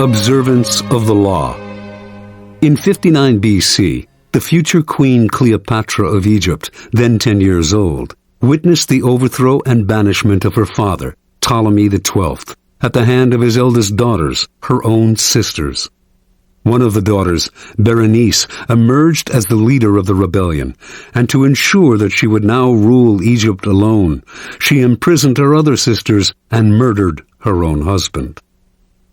Observance of the Law. In 59 BC, the future Queen Cleopatra of Egypt, then 10 years old, witnessed the overthrow and banishment of her father, Ptolemy XII, at the hand of his eldest daughters, her own sisters. One of the daughters, Berenice, emerged as the leader of the rebellion, and to ensure that she would now rule Egypt alone, she imprisoned her other sisters and murdered her own husband.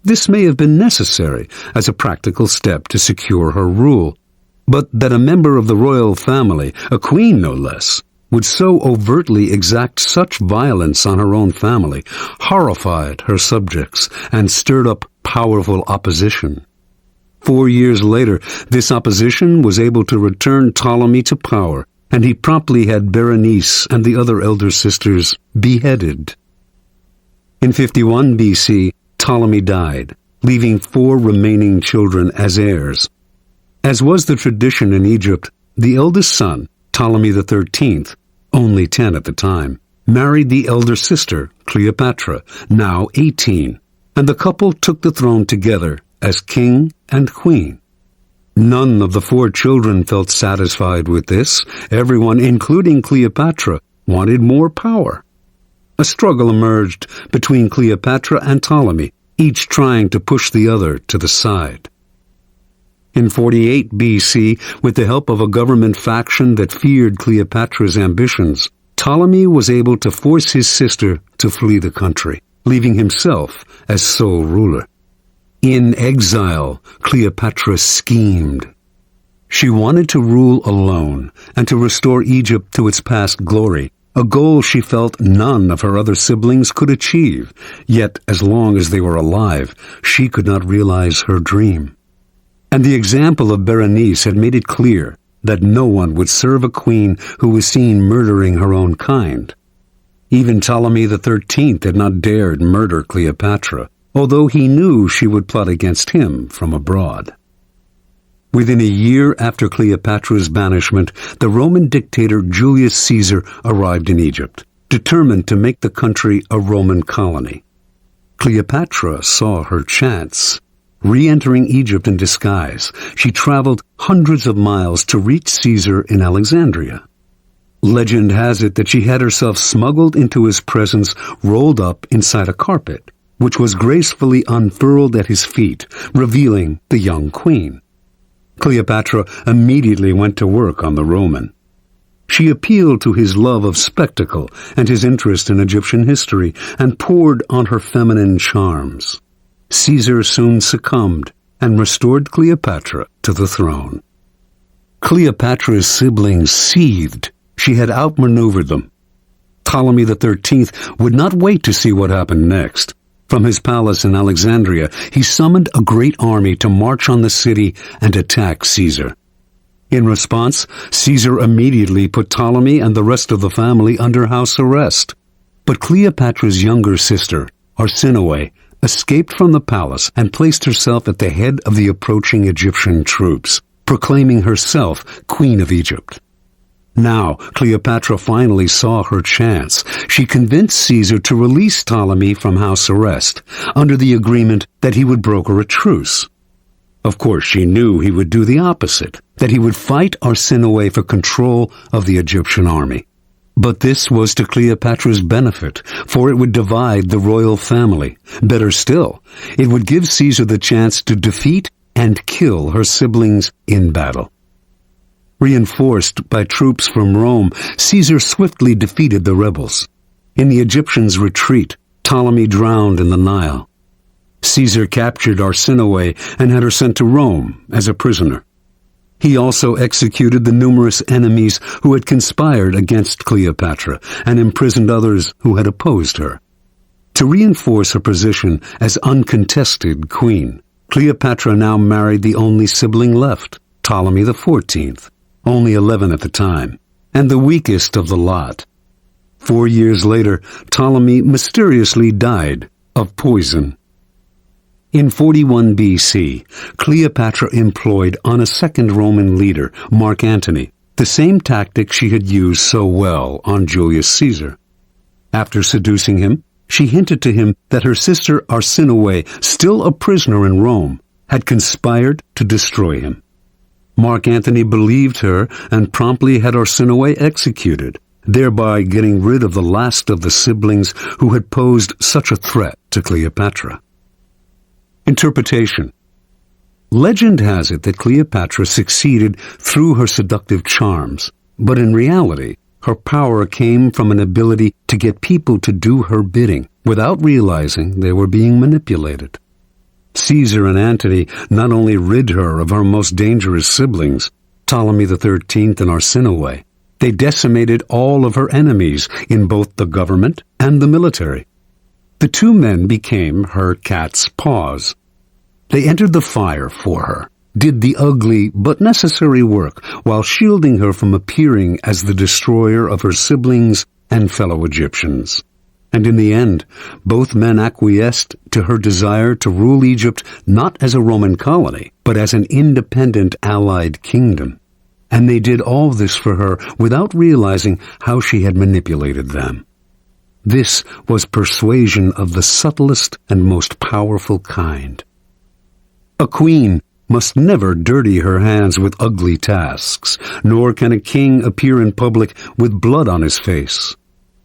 This may have been necessary as a practical step to secure her rule, but that a member of the royal family, a queen no less, would so overtly exact such violence on her own family horrified her subjects and stirred up powerful opposition. 4 years later, this opposition was able to return Ptolemy to power, and he promptly had Berenice and the other elder sisters beheaded. In 51 BC, Ptolemy died, leaving 4 remaining children as heirs. As was the tradition in Egypt, the eldest son, Ptolemy XIII, only 10 at the time, married the elder sister, Cleopatra, now 18, and the couple took the throne together as king and queen. None of the 4 children felt satisfied with this. Everyone, including Cleopatra, wanted more power. A struggle emerged between Cleopatra and Ptolemy, each trying to push the other to the side. In 48 BC, with the help of a government faction that feared Cleopatra's ambitions, Ptolemy was able to force his sister to flee the country, leaving himself as sole ruler. In exile, Cleopatra schemed. She wanted to rule alone and to restore Egypt to its past glory, a goal she felt none of her other siblings could achieve, yet as long as they were alive, she could not realize her dream. And the example of Berenice had made it clear that no one would serve a queen who was seen murdering her own kind. Even Ptolemy XIII had not dared murder Cleopatra, although he knew she would plot against him from abroad. Within a year after Cleopatra's banishment, the Roman dictator Julius Caesar arrived in Egypt, determined to make the country a Roman colony. Cleopatra saw her chance. Re-entering Egypt in disguise, she traveled hundreds of miles to reach Caesar in Alexandria. Legend has it that she had herself smuggled into his presence rolled up inside a carpet, which was gracefully unfurled at his feet, revealing the young queen. Cleopatra immediately went to work on the Roman. She appealed to his love of spectacle and his interest in Egyptian history and poured on her feminine charms. Caesar soon succumbed and restored Cleopatra to the throne. Cleopatra's siblings seethed. She had outmaneuvered them. Ptolemy XIII would not wait to see what happened next. From his palace in Alexandria, he summoned a great army to march on the city and attack Caesar. In response, Caesar immediately put Ptolemy and the rest of the family under house arrest. But Cleopatra's younger sister, Arsinoe, escaped from the palace and placed herself at the head of the approaching Egyptian troops, proclaiming herself Queen of Egypt. Now, Cleopatra finally saw her chance. She convinced Caesar to release Ptolemy from house arrest, under the agreement that he would broker a truce. Of course, she knew he would do the opposite, that he would fight Arsinoe for control of the Egyptian army. But this was to Cleopatra's benefit, for it would divide the royal family. Better still, it would give Caesar the chance to defeat and kill her siblings in battle. Reinforced by troops from Rome, Caesar swiftly defeated the rebels. In the Egyptians' retreat, Ptolemy drowned in the Nile. Caesar captured Arsinoe and had her sent to Rome as a prisoner. He also executed the numerous enemies who had conspired against Cleopatra and imprisoned others who had opposed her. To reinforce her position as uncontested queen, Cleopatra now married the only sibling left, Ptolemy XIV. Only 11 at the time, and the weakest of the lot. 4 years later, Ptolemy mysteriously died of poison. In 41 BC, Cleopatra employed on a second Roman leader, Mark Antony, the same tactic she had used so well on Julius Caesar. After seducing him, she hinted to him that her sister Arsinoe, still a prisoner in Rome, had conspired to destroy him. Mark Antony believed her and promptly had Arsinoe executed, thereby getting rid of the last of the siblings who had posed such a threat to Cleopatra. Interpretation. Legend has it that Cleopatra succeeded through her seductive charms, but in reality, her power came from an ability to get people to do her bidding without realizing they were being manipulated. Caesar and Antony not only rid her of her most dangerous siblings, Ptolemy XIII and Arsinoe, they decimated all of her enemies in both the government and the military. The two men became her cat's paws. They entered the fire for her, did the ugly but necessary work while shielding her from appearing as the destroyer of her siblings and fellow Egyptians. And in the end, both men acquiesced to her desire to rule Egypt not as a Roman colony, but as an independent allied kingdom. And they did all this for her without realizing how she had manipulated them. This was persuasion of the subtlest and most powerful kind. A queen must never dirty her hands with ugly tasks, nor can a king appear in public with blood on his face.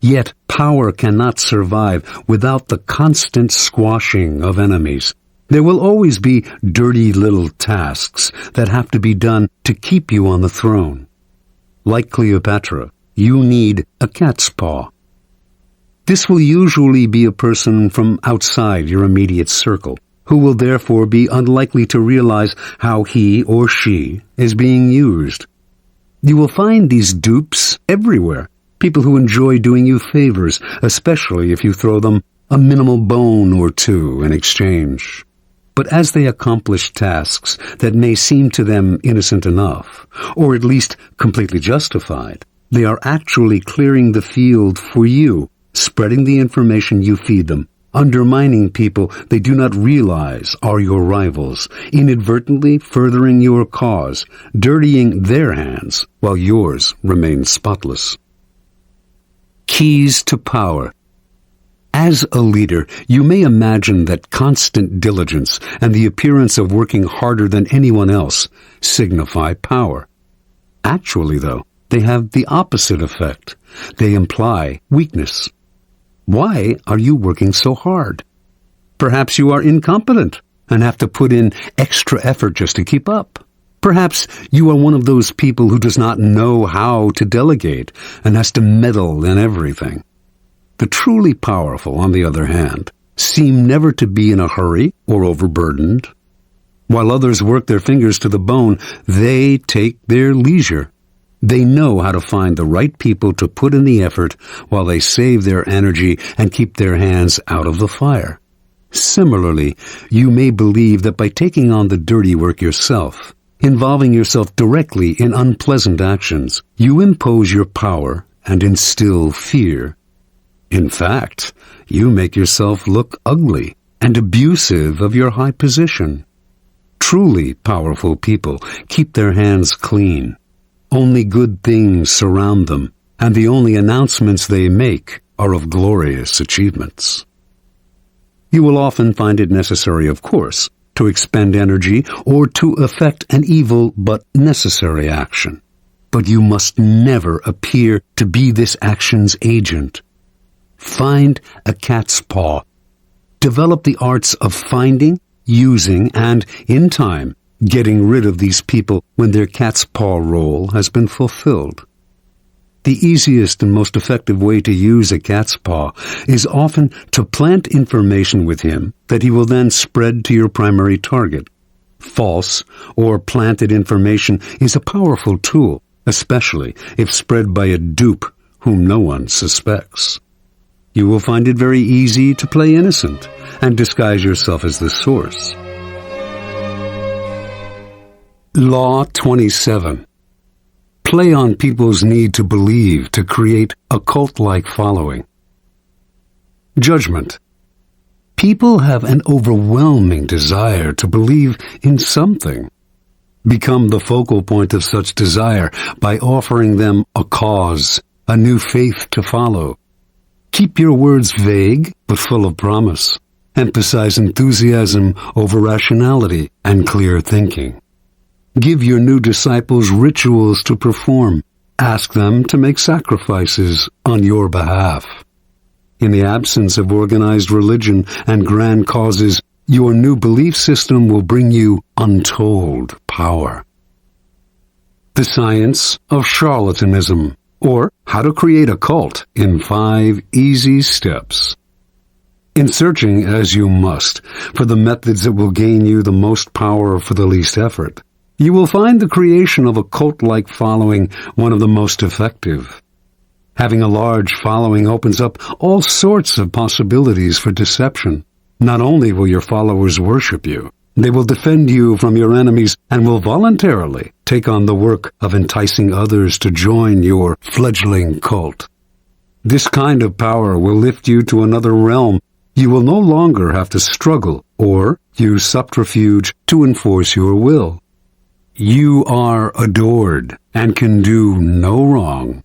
Yet power cannot survive without the constant squashing of enemies. There will always be dirty little tasks that have to be done to keep you on the throne. Like Cleopatra, you need a cat's paw. This will usually be a person from outside your immediate circle, who will therefore be unlikely to realize how he or she is being used. You will find these dupes everywhere, people who enjoy doing you favors, especially if you throw them a minimal bone or two in exchange. But as they accomplish tasks that may seem to them innocent enough, or at least completely justified, they are actually clearing the field for you, spreading the information you feed them, undermining people they do not realize are your rivals, inadvertently furthering your cause, dirtying their hands while yours remain spotless. Keys to power. As a leader, you may imagine that constant diligence and the appearance of working harder than anyone else signify power. Actually, though, they have the opposite effect. They imply weakness. Why are you working so hard? Perhaps you are incompetent and have to put in extra effort just to keep up. Perhaps you are one of those people who does not know how to delegate and has to meddle in everything. The truly powerful, on the other hand, seem never to be in a hurry or overburdened. While others work their fingers to the bone, they take their leisure. They know how to find the right people to put in the effort while they save their energy and keep their hands out of the fire. Similarly, you may believe that by taking on the dirty work yourself, involving yourself directly in unpleasant actions, you impose your power and instill fear. In fact, you make yourself look ugly and abusive of your high position. Truly powerful people keep their hands clean. Only good things surround them, and the only announcements they make are of glorious achievements. You will often find it necessary, of course, to expend energy or to effect an evil but necessary action. But you must never appear to be this action's agent. Find a cat's paw. Develop the arts of finding, using, and, in time, getting rid of these people when their cat's paw role has been fulfilled. The easiest and most effective way to use a cat's paw is often to plant information with him that he will then spread to your primary target. False or planted information is a powerful tool, especially if spread by a dupe whom no one suspects. You will find it very easy to play innocent and disguise yourself as the source. Law 27. Play on people's need to believe to create a cult-like following. Judgment. People have an overwhelming desire to believe in something. Become the focal point of such desire by offering them a cause, a new faith to follow. Keep your words vague but full of promise. Emphasize enthusiasm over rationality and clear thinking. Give your new disciples rituals to perform. Ask them to make sacrifices on your behalf. In the absence of organized religion and grand causes, your new belief system will bring you untold power. The Science of Charlatanism, or How to Create a Cult in 5 Easy Steps. In searching, as you must, for the methods that will gain you the most power for the least effort, you will find the creation of a cult-like following one of the most effective. Having a large following opens up all sorts of possibilities for deception. Not only will your followers worship you, they will defend you from your enemies and will voluntarily take on the work of enticing others to join your fledgling cult. This kind of power will lift you to another realm. You will no longer have to struggle or use subterfuge to enforce your will. You are adored and can do no wrong.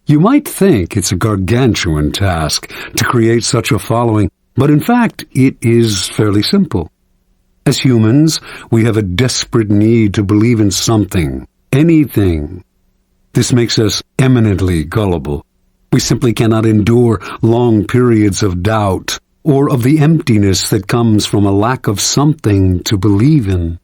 You might think it's a gargantuan task to create such a following, but in fact it is fairly simple. As humans, we have a desperate need to believe in something, anything. This makes us eminently gullible. We simply cannot endure long periods of doubt or of the emptiness that comes from a lack of something to believe in.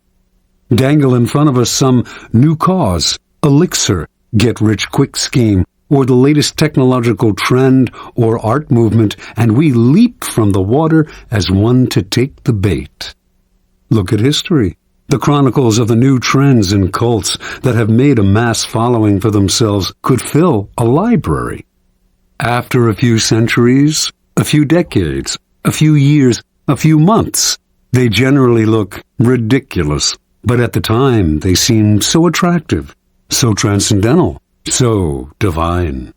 Dangle in front of us some new cause, elixir, get-rich-quick scheme, or the latest technological trend or art movement, and we leap from the water as one to take the bait. Look at history, the chronicles of the new trends and cults that have made a mass following for themselves could fill a library. After a few centuries, a few decades, a few years, a few months, they generally look ridiculous, but at the time they seem so attractive, so transcendental, so divine.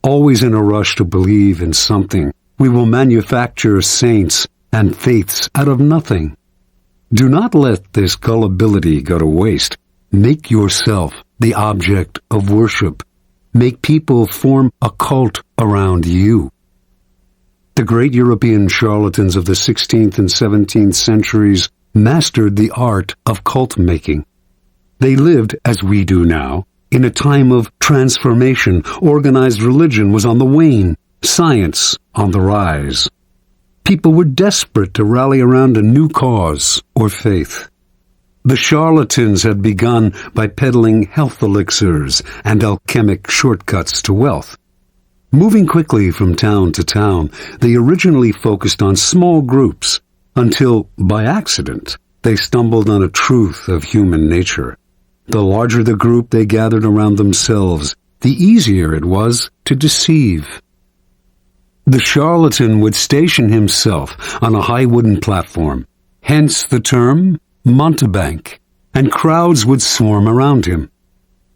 Always in a rush to believe in something, we will manufacture saints and faiths out of nothing. Do not let this gullibility go to waste. Make yourself the object of worship. Make people form a cult around you. The great European charlatans of the 16th and 17th centuries mastered the art of cult making. They lived, as we do now, in a time of transformation. Organized religion was on the wane, science on the rise. People were desperate to rally around a new cause or faith. The charlatans had begun by peddling health elixirs and alchemic shortcuts to wealth. Moving quickly from town to town, they originally focused on small groups until, by accident, they stumbled on a truth of human nature. The larger the group they gathered around themselves, the easier it was to deceive. The charlatan would station himself on a high wooden platform, hence the term mountebank, and crowds would swarm around him.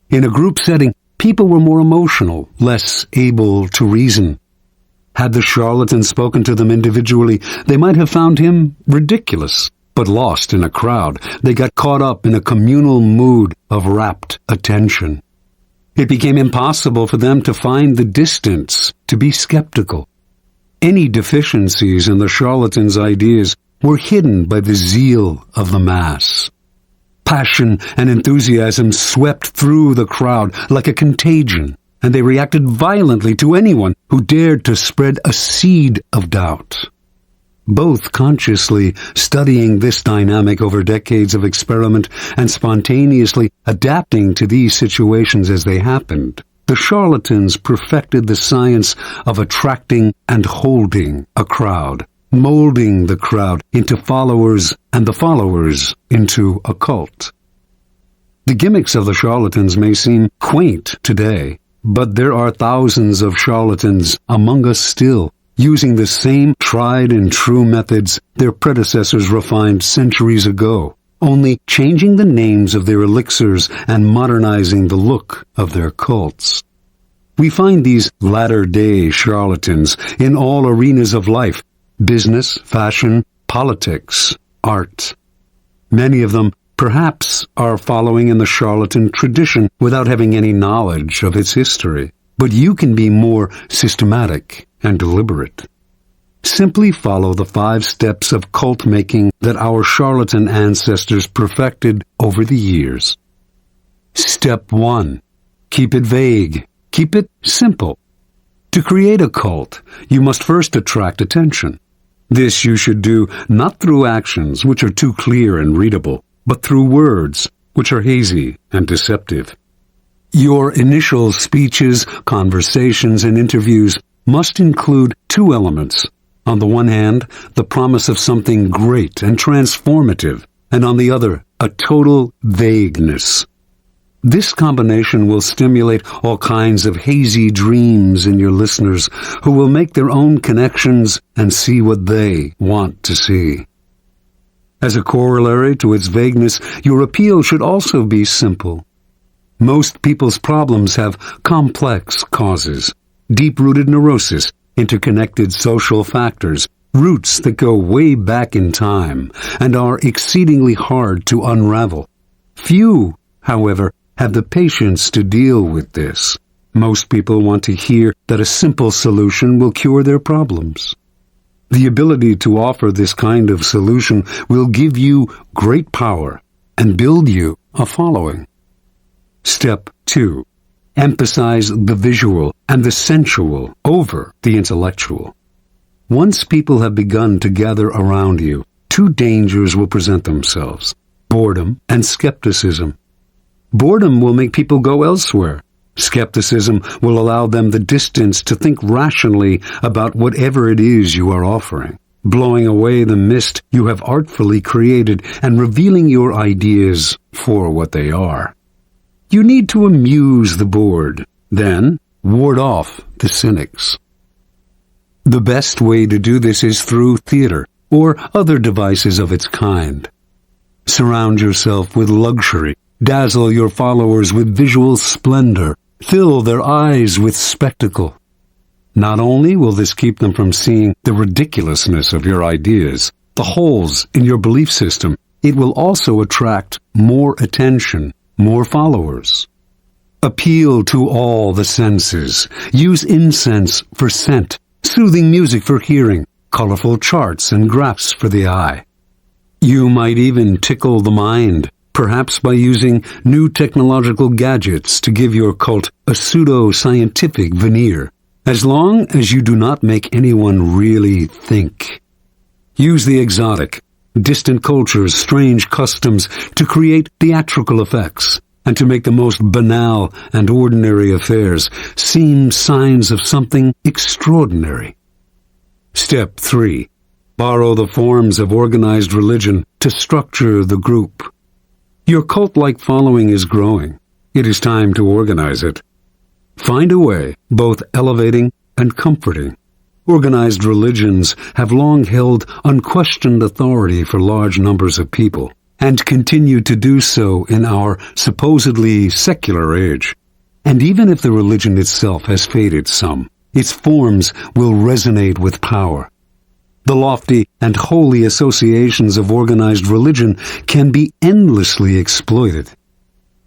In a group setting, people were more emotional, less able to reason. Had the charlatan spoken to them individually, they might have found him ridiculous, but lost in a crowd, they got caught up in a communal mood of rapt attention. It became impossible for them to find the distance, to be skeptical. Any deficiencies in the charlatan's ideas were hidden by the zeal of the mass. Passion and enthusiasm swept through the crowd like a contagion, and they reacted violently to anyone who dared to spread a seed of doubt. Both consciously studying this dynamic over decades of experiment and spontaneously adapting to these situations as they happened, the charlatans perfected the science of attracting and holding a crowd, molding the crowd into followers and the followers into a cult. The gimmicks of the charlatans may seem quaint today, but there are thousands of charlatans among us still, using the same tried and true methods their predecessors refined centuries ago, only changing the names of their elixirs and modernizing the look of their cults. We find these latter-day charlatans in all arenas of life: business, fashion, politics, art. Many of them, perhaps, are following in the charlatan tradition without having any knowledge of its history. but you can be more systematic and deliberate. Simply follow the 5 steps of cult making that our charlatan ancestors perfected over the years. Step 1. Keep it vague. Keep it simple. To create a cult, you must first attract attention. This you should do not through actions which are too clear and readable, but through words which are hazy and deceptive. Your initial speeches, conversations, and interviews must include 2 elements. On the one hand, the promise of something great and transformative, and on the other, a total vagueness. This combination will stimulate all kinds of hazy dreams in your listeners, who will make their own connections and see what they want to see. As a corollary to its vagueness, your appeal should also be simple. Most people's problems have complex causes, deep-rooted neurosis, interconnected social factors, roots that go way back in time and are exceedingly hard to unravel. Few, however, have the patience to deal with this. Most people want to hear that a simple solution will cure their problems. The ability to offer this kind of solution will give you great power and build you a following. Step 2. Emphasize the visual and the sensual over the intellectual. Once people have begun to gather around you, 2 dangers will present themselves: boredom and skepticism. Boredom will make people go elsewhere. Skepticism will allow them the distance to think rationally about whatever it is you are offering, blowing away the mist you have artfully created and revealing your ideas for what they are. You need to amuse the bored, then ward off the cynics. The best way to do this is through theater or other devices of its kind. Surround yourself with luxury, dazzle your followers with visual splendor, fill their eyes with spectacle. Not only will this keep them from seeing the ridiculousness of your ideas, the holes in your belief system, it will also attract more attention, more followers. Appeal to all the senses. Use incense for scent, soothing music for hearing, colorful charts and graphs for the eye. You might even tickle the mind, perhaps by using new technological gadgets to give your cult a pseudo-scientific veneer, as long as you do not make anyone really think. Use the exotic, distant cultures, strange customs to create theatrical effects and to make the most banal and ordinary affairs seem signs of something extraordinary. Step 3. Borrow the forms of organized religion to structure the group. Your cult-like following is growing. It is time to organize it. Find a way, both elevating and comforting. Organized religions have long held unquestioned authority for large numbers of people, and continue to do so in our supposedly secular age. And even if the religion itself has faded some, its forms will resonate with power. The lofty and holy associations of organized religion can be endlessly exploited.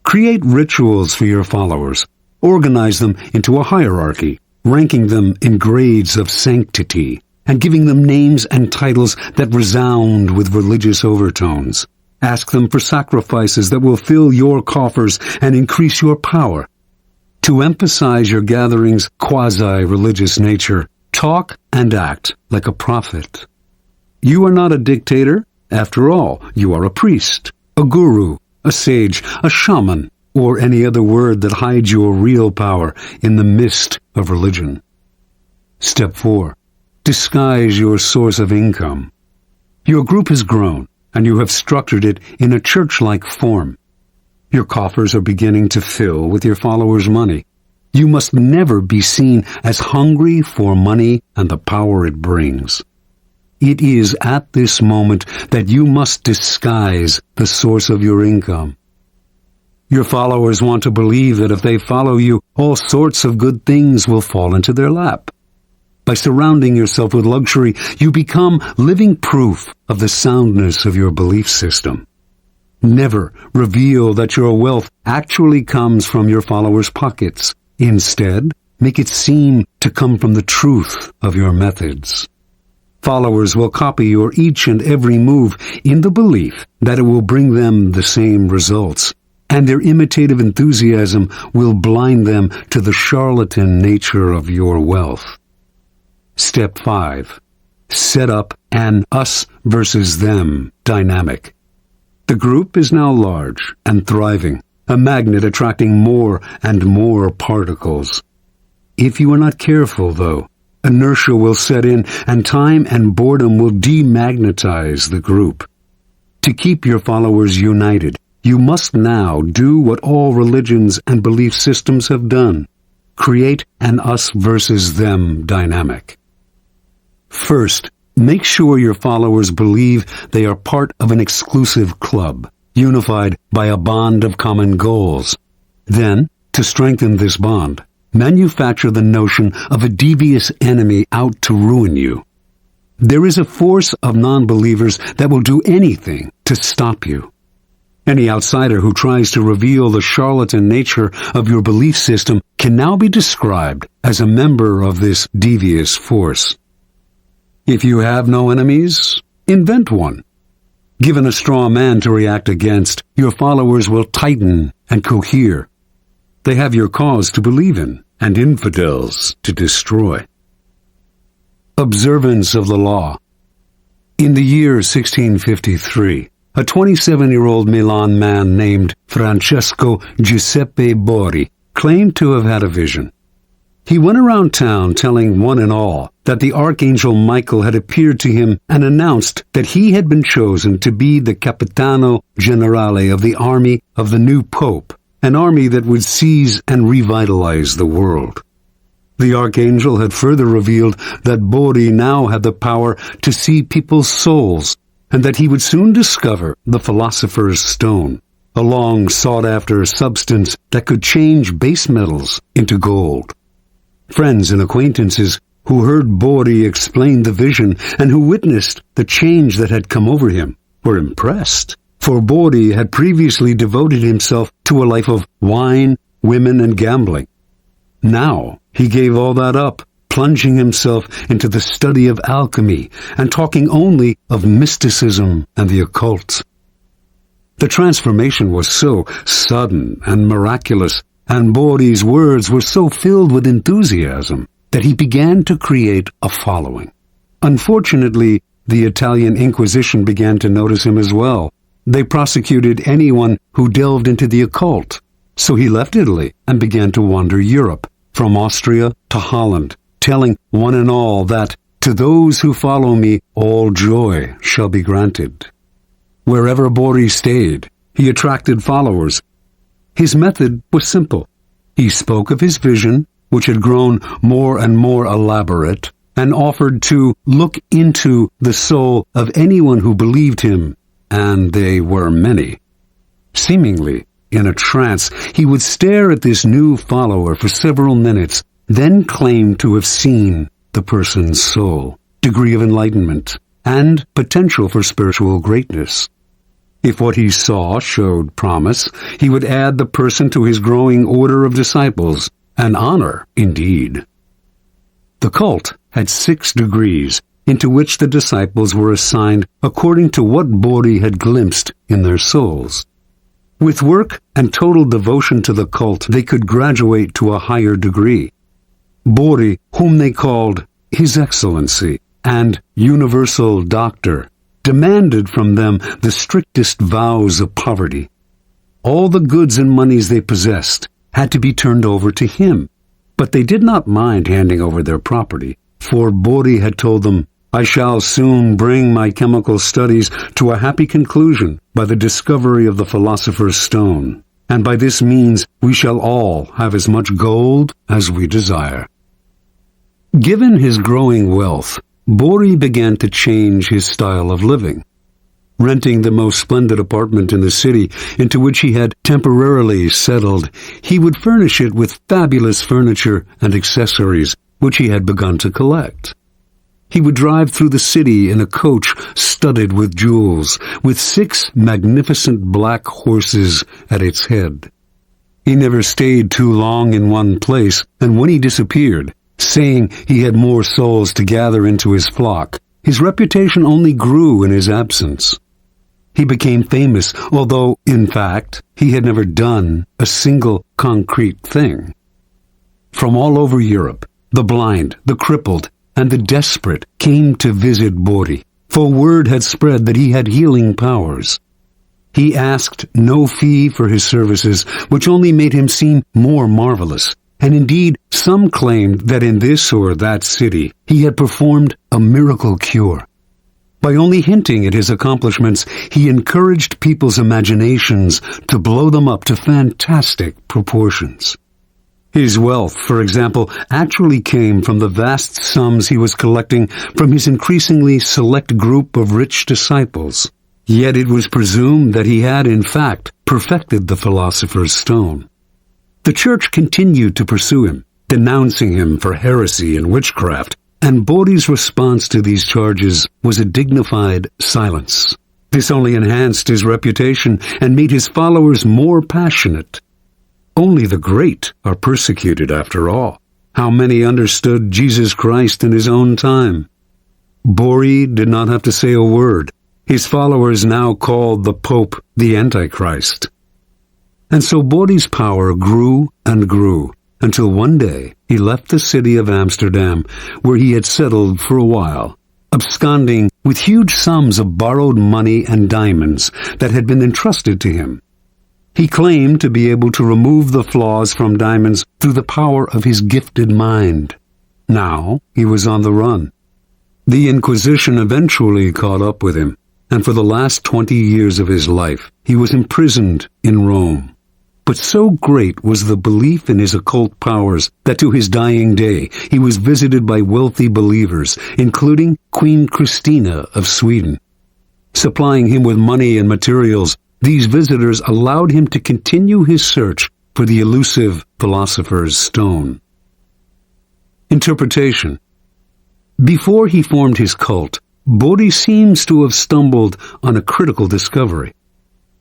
Create rituals for your followers. Organize them into a hierarchy, ranking them in grades of sanctity, and giving them names and titles that resound with religious overtones. Ask them for sacrifices that will fill your coffers and increase your power. To emphasize your gathering's quasi-religious nature, talk and act like a prophet. You are not a dictator. After all, you are a priest, a guru, a sage, a shaman, or any other word that hides your real power in the mist of religion. Step 4. Disguise your source of income. Your group has grown, and you have structured it in a church-like form. Your coffers are beginning to fill with your followers' money. You must never be seen as hungry for money and the power it brings. It is at this moment that you must disguise the source of your income. Your followers want to believe that if they follow you, all sorts of good things will fall into their lap. By surrounding yourself with luxury, you become living proof of the soundness of your belief system. Never reveal that your wealth actually comes from your followers' pockets. Instead, make it seem to come from the truth of your methods. Followers will copy your each and every move in the belief that it will bring them the same results, and their imitative enthusiasm will blind them to the charlatan nature of your wealth. Step 5. Set up an us versus them dynamic. The group is now large and thriving, a magnet attracting more and more particles. If you are not careful, though, inertia will set in, and time and boredom will demagnetize the group. To keep your followers united, you must now do what all religions and belief systems have done. Create an us versus them dynamic. First, make sure your followers believe they are part of an exclusive club, unified by a bond of common goals. Then, to strengthen this bond, manufacture the notion of a devious enemy out to ruin you. There is a force of non-believers that will do anything to stop you. Any outsider who tries to reveal the charlatan nature of your belief system can now be described as a member of this devious force. If you have no enemies, invent one. Given a straw man to react against, your followers will tighten and cohere. They have your cause to believe in, and infidels to destroy. Observance of the law. In the year 1653, a 27-year-old Milan man named Francesco Giuseppe Bori claimed to have had a vision. He went around town telling one and all that the Archangel Michael had appeared to him and announced that he had been chosen to be the Capitano Generale of the army of the new Pope, an army that would seize and revitalize the world. The Archangel had further revealed that Bori now had the power to see people's souls, and that he would soon discover the Philosopher's Stone, a long sought-after substance that could change base metals into gold. Friends and acquaintances who heard Bori explain the vision and who witnessed the change that had come over him were impressed, for Bori had previously devoted himself to a life of wine, women, and gambling. Now he gave all that up, plunging himself into the study of alchemy and talking only of mysticism and the occult. The transformation was so sudden and miraculous, and Bori's words were so filled with enthusiasm, that he began to create a following. Unfortunately, the Italian Inquisition began to notice him as well. They prosecuted anyone who delved into the occult, so he left Italy and began to wander Europe, from Austria to Holland, telling one and all that, "To those who follow me, all joy shall be granted." Wherever Bori stayed, he attracted followers. His method was simple. He spoke of his vision, which had grown more and more elaborate, and offered to look into the soul of anyone who believed him, and they were many. Seemingly in a trance, he would stare at this new follower for several minutes, then claim to have seen the person's soul, degree of enlightenment, and potential for spiritual greatness. If what he saw showed promise, he would add the person to his growing order of disciples, an honor indeed. The cult had 6 degrees, into which the disciples were assigned according to what Bori had glimpsed in their souls. With work and total devotion to the cult, they could graduate to a higher degree. Bori, whom they called His Excellency and Universal Doctor, demanded from them the strictest vows of poverty. All the goods and monies they possessed had to be turned over to him, but they did not mind handing over their property, for Bori had told them, "I shall soon bring my chemical studies to a happy conclusion by the discovery of the Philosopher's Stone, and by this means we shall all have as much gold as we desire." Given his growing wealth, Bori began to change his style of living. Renting the most splendid apartment in the city into which he had temporarily settled, he would furnish it with fabulous furniture and accessories, which he had begun to collect. He would drive through the city in a coach studded with jewels, with 6 magnificent black horses at its head. He never stayed too long in one place, and when he disappeared, saying he had more souls to gather into his flock, his reputation only grew in his absence. He became famous, although, in fact, he had never done a single concrete thing. From all over Europe, the blind, the crippled, and the desperate came to visit Bodhi, for word had spread that he had healing powers. He asked no fee for his services, which only made him seem more marvelous, and indeed some claimed that in this or that city he had performed a miracle cure. By only hinting at his accomplishments, he encouraged people's imaginations to blow them up to fantastic proportions. His wealth, for example, actually came from the vast sums he was collecting from his increasingly select group of rich disciples. Yet it was presumed that he had, in fact, perfected the philosopher's stone. The church continued to pursue him, denouncing him for heresy and witchcraft, and Bodhi's response to these charges was a dignified silence. This only enhanced his reputation and made his followers more passionate. Only the great are persecuted, after all. How many understood Jesus Christ in his own time? Bodhi did not have to say a word. His followers now called the Pope the Antichrist. And so Bodhi's power grew and grew, until one day he left the city of Amsterdam, where he had settled for a while, absconding with huge sums of borrowed money and diamonds that had been entrusted to him. He claimed to be able to remove the flaws from diamonds through the power of his gifted mind. Now he was on the run. The Inquisition eventually caught up with him, and for the last 20 years of his life he was imprisoned in Rome. But so great was the belief in his occult powers that to his dying day he was visited by wealthy believers, including Queen Christina of Sweden. Supplying him with money and materials, these visitors allowed him to continue his search for the elusive philosopher's stone. Interpretation. Before he formed his cult, Bodhi seems to have stumbled on a critical discovery.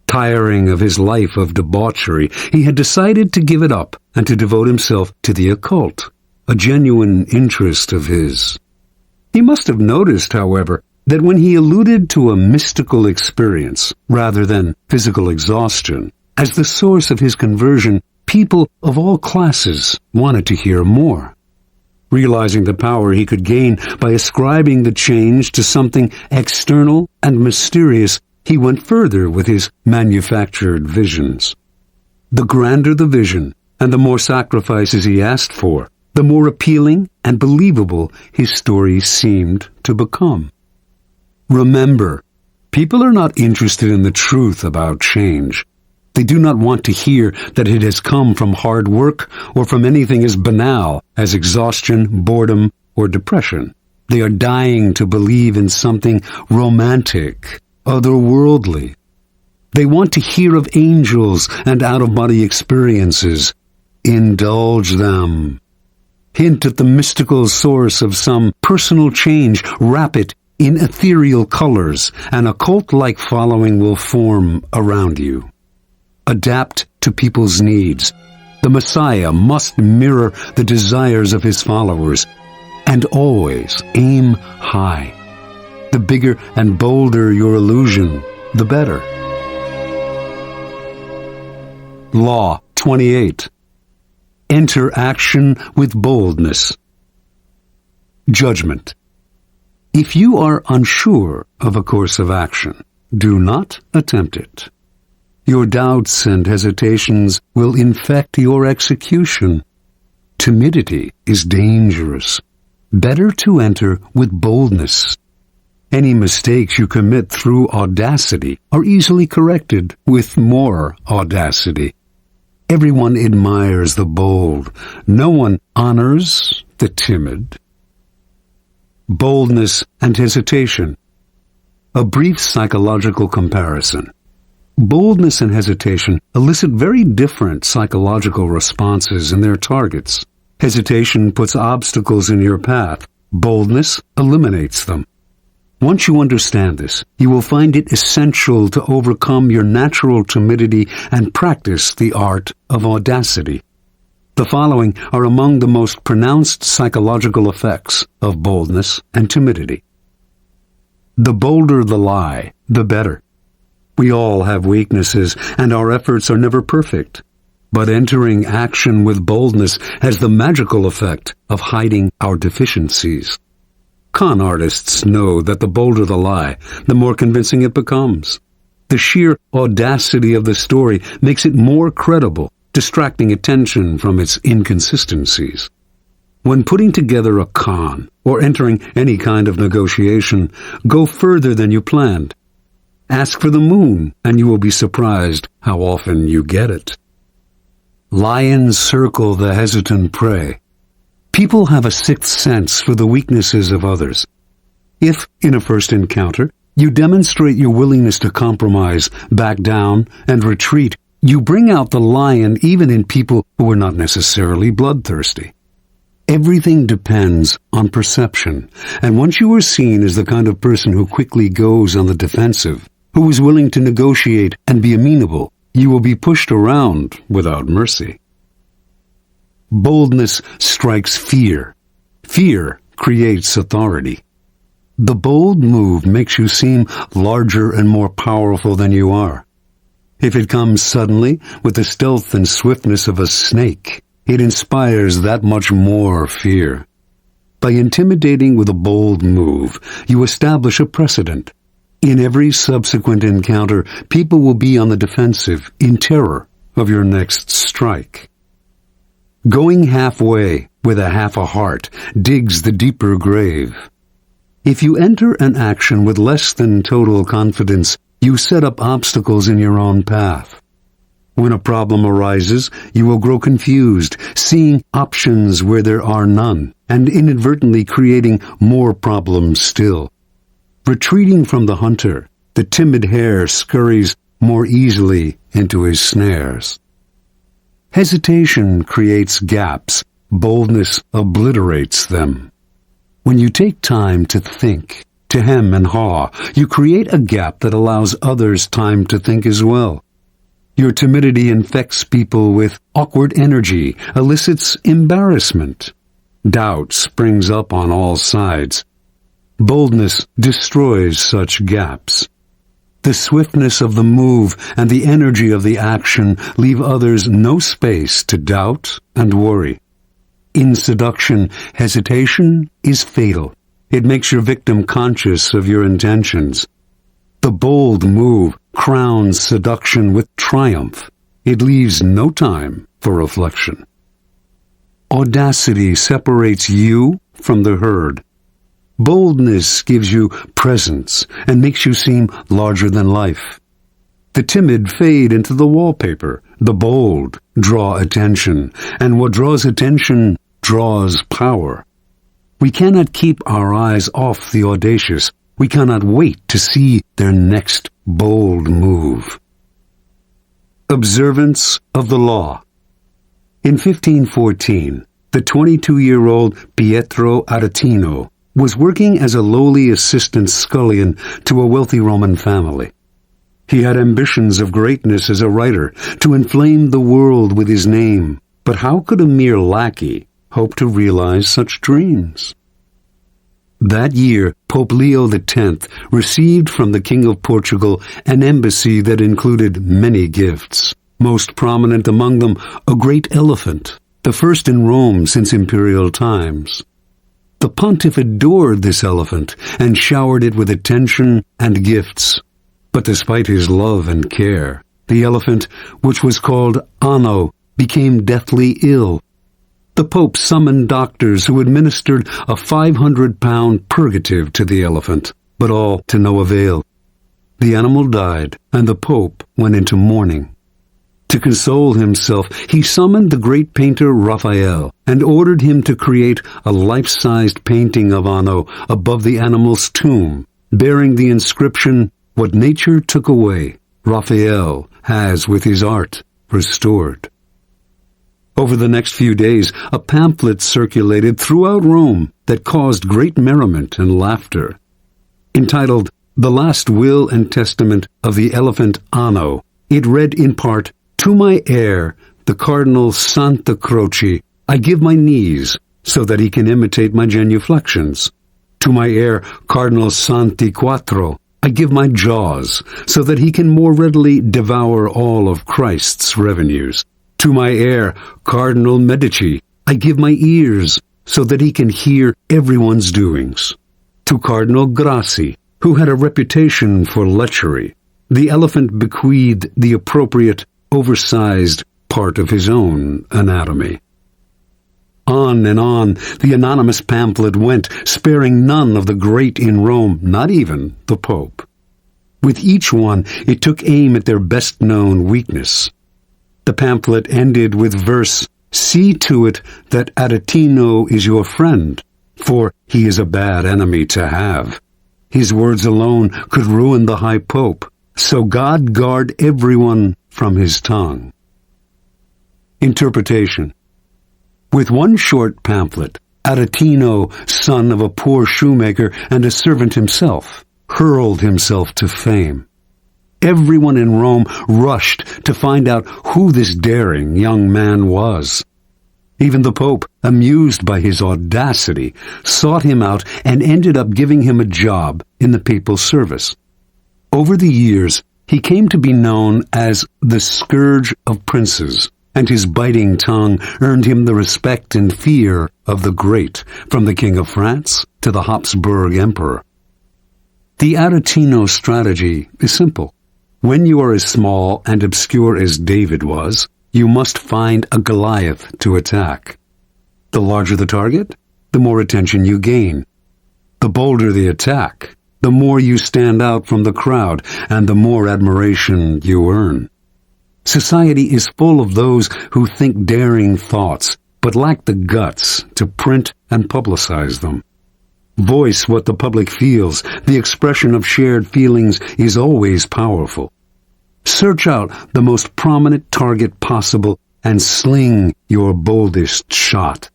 Tiring of his life of debauchery, he had decided to give it up and to devote himself to the occult, a genuine interest of his. He must have noticed, however, that when he alluded to a mystical experience, rather than physical exhaustion, as the source of his conversion, people of all classes wanted to hear more. Realizing the power he could gain by ascribing the change to something external and mysterious, he went further with his manufactured visions. The grander the vision, and the more sacrifices he asked for, the more appealing and believable his story seemed to become. Remember, people are not interested in the truth about change. They do not want to hear that it has come from hard work or from anything as banal as exhaustion, boredom, or depression. They are dying to believe in something romantic, otherworldly. They want to hear of angels and out-of-body experiences. Indulge them. Hint at the mystical source of some personal change. Wrap it in ethereal colors. An occult-like following will form around you. Adapt to people's needs. The Messiah must mirror the desires of his followers. And always aim high. The bigger and bolder your illusion, the better. Law 28. Enter action with boldness. Judgment. If you are unsure of a course of action, do not attempt it. Your doubts and hesitations will infect your execution. Timidity is dangerous. Better to enter with boldness. Any mistakes you commit through audacity are easily corrected with more audacity. Everyone admires the bold. No one honors the timid. Boldness and hesitation. A brief psychological comparison. Boldness and hesitation elicit very different psychological responses in their targets. Hesitation puts obstacles in your path. Boldness eliminates them. Once you understand this, you will find it essential to overcome your natural timidity and practice the art of audacity. The following are among the most pronounced psychological effects of boldness and timidity. The bolder the lie, the better. We all have weaknesses, and our efforts are never perfect. But entering action with boldness has the magical effect of hiding our deficiencies. Con artists know that the bolder the lie, the more convincing it becomes. The sheer audacity of the story makes it more credible, distracting attention from its inconsistencies. When putting together a con or entering any kind of negotiation, go further than you planned. Ask for the moon, and you will be surprised how often you get it. Lions circle the hesitant prey. People have a sixth sense for the weaknesses of others. If, in a first encounter, you demonstrate your willingness to compromise, back down, and retreat, you bring out the lion even in people who are not necessarily bloodthirsty. Everything depends on perception, and once you are seen as the kind of person who quickly goes on the defensive, who is willing to negotiate and be amenable, you will be pushed around without mercy. Boldness strikes fear. Fear creates authority. The bold move makes you seem larger and more powerful than you are. If it comes suddenly, with the stealth and swiftness of a snake, it inspires that much more fear. By intimidating with a bold move, you establish a precedent. In every subsequent encounter, people will be on the defensive, in terror of your next strike. Going halfway with a half a heart digs the deeper grave. If you enter an action with less than total confidence, you set up obstacles in your own path. When a problem arises, you will grow confused, seeing options where there are none, and inadvertently creating more problems still. Retreating from the hunter, the timid hare scurries more easily into his snares. Hesitation creates gaps. Boldness obliterates them. When you take time to think, to hem and haw, you create a gap that allows others time to think as well. Your timidity infects people with awkward energy, elicits embarrassment. Doubt springs up on all sides. Boldness destroys such gaps. The swiftness of the move and the energy of the action leave others no space to doubt and worry. In seduction, hesitation is fatal. It makes your victim conscious of your intentions. The bold move crowns seduction with triumph. It leaves no time for reflection. Audacity separates you from the herd. Boldness gives you presence and makes you seem larger than life. The timid fade into the wallpaper. The bold draw attention, and what draws attention draws power. We cannot keep our eyes off the audacious. We cannot wait to see their next bold move. Observance of the law. In 1514, the 22-year-old Pietro Aretino was working as a lowly assistant scullion to a wealthy Roman family. He had ambitions of greatness as a writer, to inflame the world with his name. But how could a mere lackey hope to realize such dreams? That year, Pope Leo X received from the King of Portugal an embassy that included many gifts. Most prominent among them, a great elephant, the first in Rome since imperial times. The pontiff adored this elephant and showered it with attention and gifts. But despite his love and care, the elephant, which was called Anno, became deathly ill. The Pope summoned doctors who administered a 500-pound purgative to the elephant, but all to no avail. The animal died, and the Pope went into mourning. To console himself, he summoned the great painter Raphael and ordered him to create a life-sized painting of Anno above the animal's tomb, bearing the inscription, "What nature took away, Raphael has with his art restored." Over the next few days, a pamphlet circulated throughout Rome that caused great merriment and laughter. Entitled The Last Will and Testament of the Elephant Anno, it read in part, "To my heir, the Cardinal Santa Croce, I give my knees, so that he can imitate my genuflections. To my heir, Cardinal Santi Quattro, I give my jaws, so that he can more readily devour all of Christ's revenues. To my heir, Cardinal Medici, I give my ears, so that he can hear everyone's doings. To Cardinal Grassi, who had a reputation for lechery, the elephant bequeathed the appropriate, oversized part of his own anatomy." On and on the anonymous pamphlet went, sparing none of the great in Rome, not even the Pope. With each one, it took aim at their best-known weakness. The pamphlet ended with verse, "See to it that Aretino is your friend, for he is a bad enemy to have. His words alone could ruin the High Pope, so God guard everyone from his tongue." Interpretation. With one short pamphlet, Aretino, son of a poor shoemaker and a servant himself, hurled himself to fame. Everyone in Rome rushed to find out who this daring young man was. Even the Pope, amused by his audacity, sought him out and ended up giving him a job in the papal service. Over the years, he came to be known as the Scourge of Princes, and his biting tongue earned him the respect and fear of the great, from the King of France to the Habsburg Emperor. The Aretino strategy is simple. When you are as small and obscure as David was, you must find a Goliath to attack. The larger the target, the more attention you gain. The bolder the attack, the more you stand out from the crowd, and the more admiration you earn. Society is full of those who think daring thoughts, but lack the guts to print and publicize them. Voice what the public feels. The expression of shared feelings is always powerful. Search out the most prominent target possible and sling your boldest shot.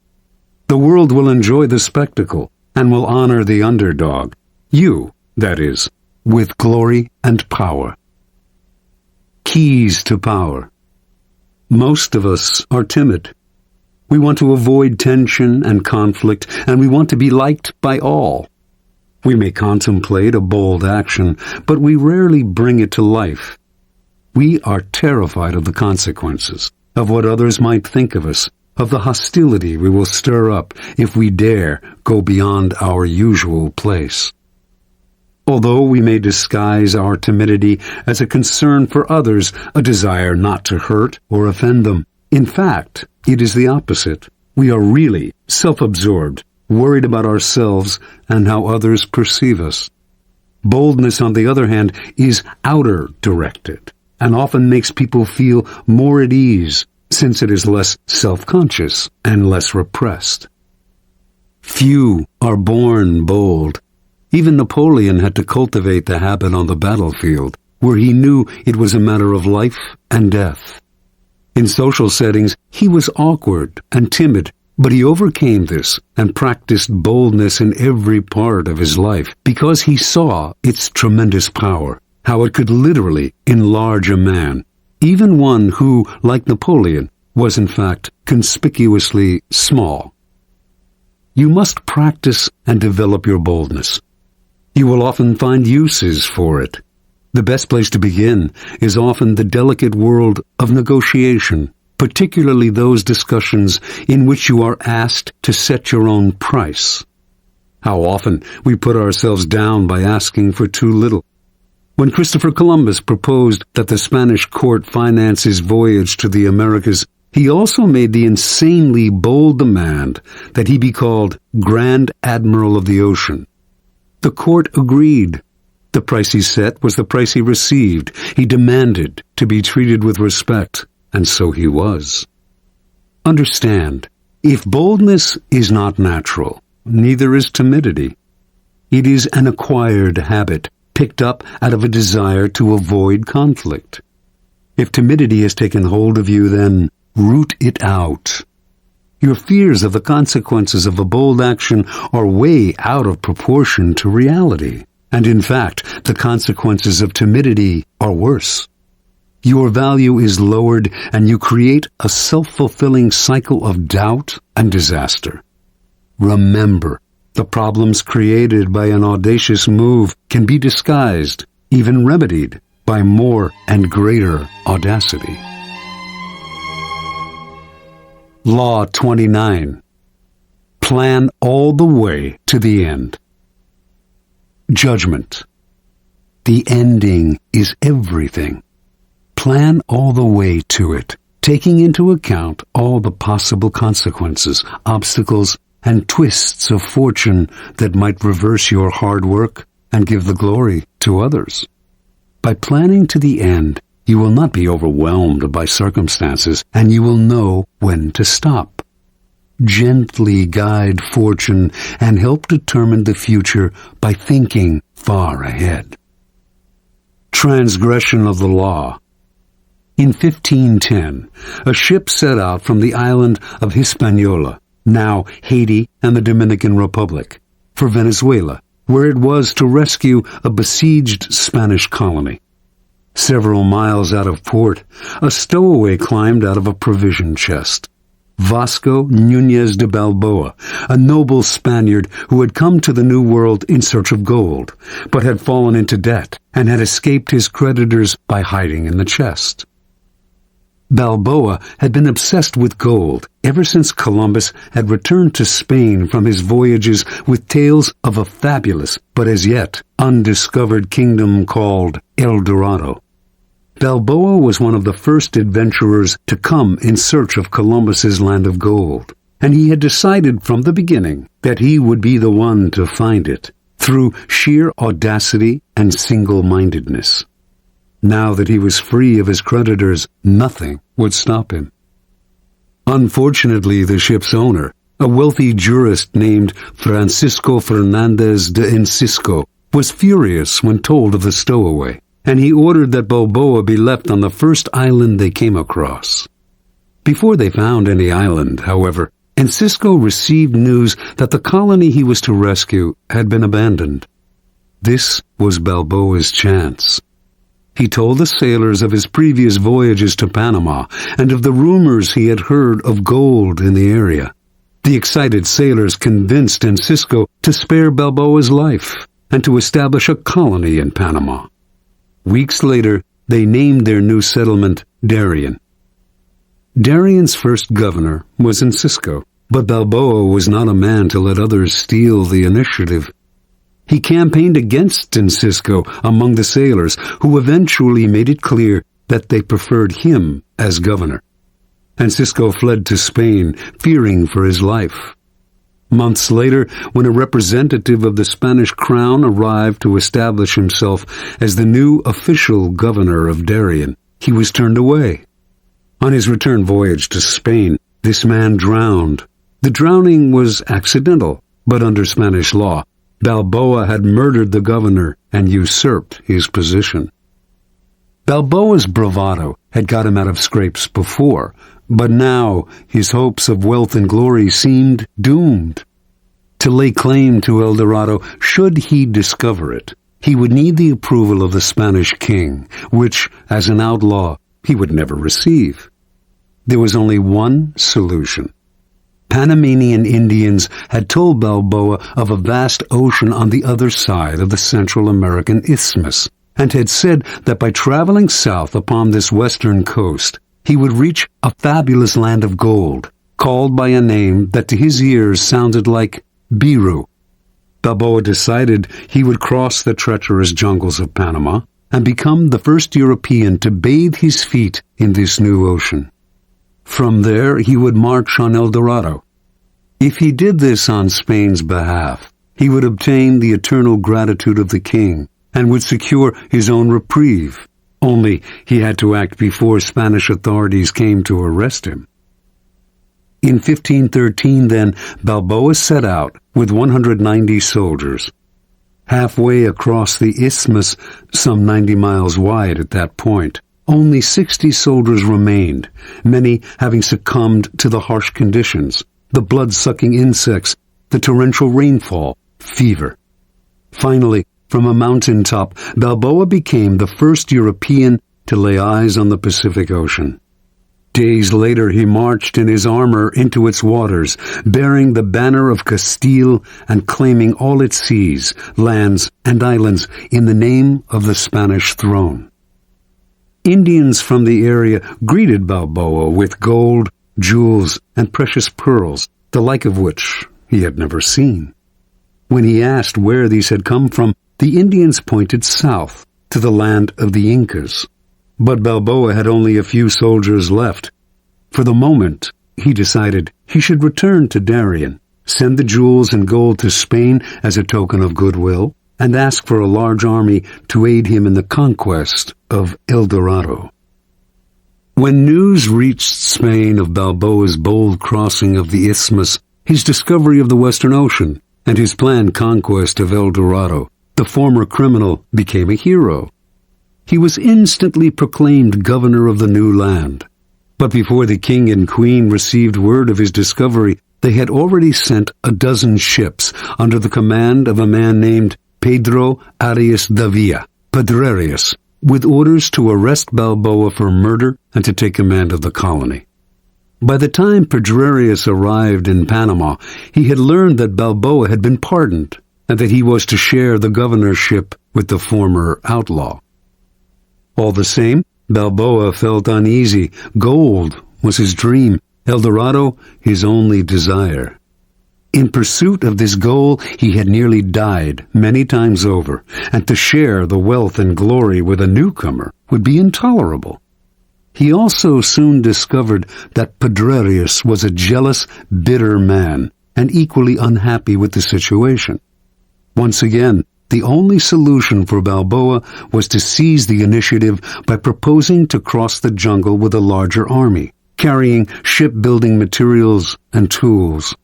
The world will enjoy the spectacle and will honor the underdog. You, that is, with glory and power. Keys to power. Most of us are timid. We want to avoid tension and conflict, and we want to be liked by all. We may contemplate a bold action, but we rarely bring it to life. We are terrified of the consequences, of what others might think of us, of the hostility we will stir up if we dare go beyond our usual place. Although we may disguise our timidity as a concern for others, a desire not to hurt or offend them, in fact, it is the opposite. We are really self-absorbed, worried about ourselves and how others perceive us. Boldness, on the other hand, is outer-directed and often makes people feel more at ease, since it is less self-conscious and less repressed. Few are born bold. Even Napoleon had to cultivate the habit on the battlefield, where he knew it was a matter of life and death. In social settings, he was awkward and timid, but he overcame this and practiced boldness in every part of his life because he saw its tremendous power, how it could literally enlarge a man, even one who, like Napoleon, was in fact conspicuously small. You must practice and develop your boldness. You will often find uses for it. The best place to begin is often the delicate world of negotiation, particularly those discussions in which you are asked to set your own price. How often we put ourselves down by asking for too little. When Christopher Columbus proposed that the Spanish court finance his voyage to the Americas, he also made the insanely bold demand that he be called Grand Admiral of the Ocean. The court agreed. The price he set was the price he received. He demanded to be treated with respect, and so he was. Understand, if boldness is not natural, neither is timidity. It is an acquired habit, picked up out of a desire to avoid conflict. If timidity has taken hold of you, then root it out. Your fears of the consequences of a bold action are way out of proportion to reality, and in fact, the consequences of timidity are worse. Your value is lowered, and you create a self-fulfilling cycle of doubt and disaster. Remember, the problems created by an audacious move can be disguised, even remedied, by more and greater audacity. Law 29. Plan all the way to the end. Judgment. The ending is everything. Plan all the way to it, taking into account all the possible consequences, obstacles, and twists of fortune that might reverse your hard work and give the glory to others. By planning to the end, you will not be overwhelmed by circumstances, and you will know when to stop. Gently guide fortune and help determine the future by thinking far ahead. Transgression of the law. In 1510, a ship set out from the island of Hispaniola, now Haiti and the Dominican Republic, for Venezuela, where it was to rescue a besieged Spanish colony. Several miles out of port, a stowaway climbed out of a provision chest. Vasco Núñez de Balboa, a noble Spaniard who had come to the New World in search of gold, but had fallen into debt and had escaped his creditors by hiding in the chest. Balboa had been obsessed with gold ever since Columbus had returned to Spain from his voyages with tales of a fabulous but as yet undiscovered kingdom called El Dorado. Balboa was one of the first adventurers to come in search of Columbus's land of gold, and he had decided from the beginning that he would be the one to find it, through sheer audacity and single-mindedness. Now that he was free of his creditors, nothing would stop him. Unfortunately, the ship's owner, a wealthy jurist named Francisco Fernandez de Encisco, was furious when told of the stowaway, and he ordered that Balboa be left on the first island they came across. Before they found any island, however, Encisco received news that the colony he was to rescue had been abandoned. This was Balboa's chance. He told the sailors of his previous voyages to Panama and of the rumors he had heard of gold in the area. The excited sailors convinced Encisco to spare Balboa's life and to establish a colony in Panama. Weeks later, they named their new settlement Darien. Darien's first governor was Encisco, but Balboa was not a man to let others steal the initiative. He campaigned against Encisco among the sailors, who eventually made it clear that they preferred him as governor. Encisco fled to Spain, fearing for his life. Months later, when a representative of the Spanish crown arrived to establish himself as the new official governor of Darien, he was turned away. On his return voyage to Spain, this man drowned. The drowning was accidental, but under Spanish law, Balboa had murdered the governor and usurped his position. Balboa's bravado had got him out of scrapes before, but now his hopes of wealth and glory seemed doomed. To lay claim to El Dorado, should he discover it, he would need the approval of the Spanish king, which, as an outlaw, he would never receive. There was only one solution. Panamanian Indians had told Balboa of a vast ocean on the other side of the Central American Isthmus, and had said that by traveling south upon this western coast, he would reach a fabulous land of gold, called by a name that to his ears sounded like Biru. Balboa decided he would cross the treacherous jungles of Panama and become the first European to bathe his feet in this new ocean. From there, he would march on El Dorado. If he did this on Spain's behalf, he would obtain the eternal gratitude of the king and would secure his own reprieve. Only he had to act before Spanish authorities came to arrest him. In 1513, then, Balboa set out with 190 soldiers. Halfway across the isthmus, some 90 miles wide at that point, only 60 soldiers remained, many having succumbed to the harsh conditions, the blood-sucking insects, the torrential rainfall, fever. Finally, From a mountaintop, Balboa became the first European to lay eyes on the Pacific Ocean. Days later he marched in his armor into its waters, bearing the banner of Castile and claiming all its seas, lands, and islands in the name of the Spanish throne. Indians from the area greeted Balboa with gold, jewels, and precious pearls, the like of which he had never seen. When he asked where these had come from, the Indians pointed south to the land of the Incas. But Balboa had only a few soldiers left. For the moment, he decided he should return to Darien, send the jewels and gold to Spain as a token of goodwill, and ask for a large army to aid him in the conquest of El Dorado. When news reached Spain of Balboa's bold crossing of the isthmus, his discovery of the Western Ocean, and his planned conquest of El Dorado, the former criminal became a hero. He was instantly proclaimed governor of the new land. But before the king and queen received word of his discovery, they had already sent a dozen ships under the command of a man named Pedro Arias Davila, Pedrerius, with orders to arrest Balboa for murder and to take command of the colony. By the time Pedrerius arrived in Panama, he had learned that Balboa had been pardoned and that he was to share the governorship with the former outlaw. All the same, Balboa felt uneasy. Gold was his dream, El Dorado his only desire. In pursuit of this goal, he had nearly died many times over, and to share the wealth and glory with a newcomer would be intolerable. He also soon discovered that Pedrerius was a jealous, bitter man, and equally unhappy with the situation. Once again, the only solution for Balboa was to seize the initiative by proposing to cross the jungle with a larger army, carrying shipbuilding materials and tools.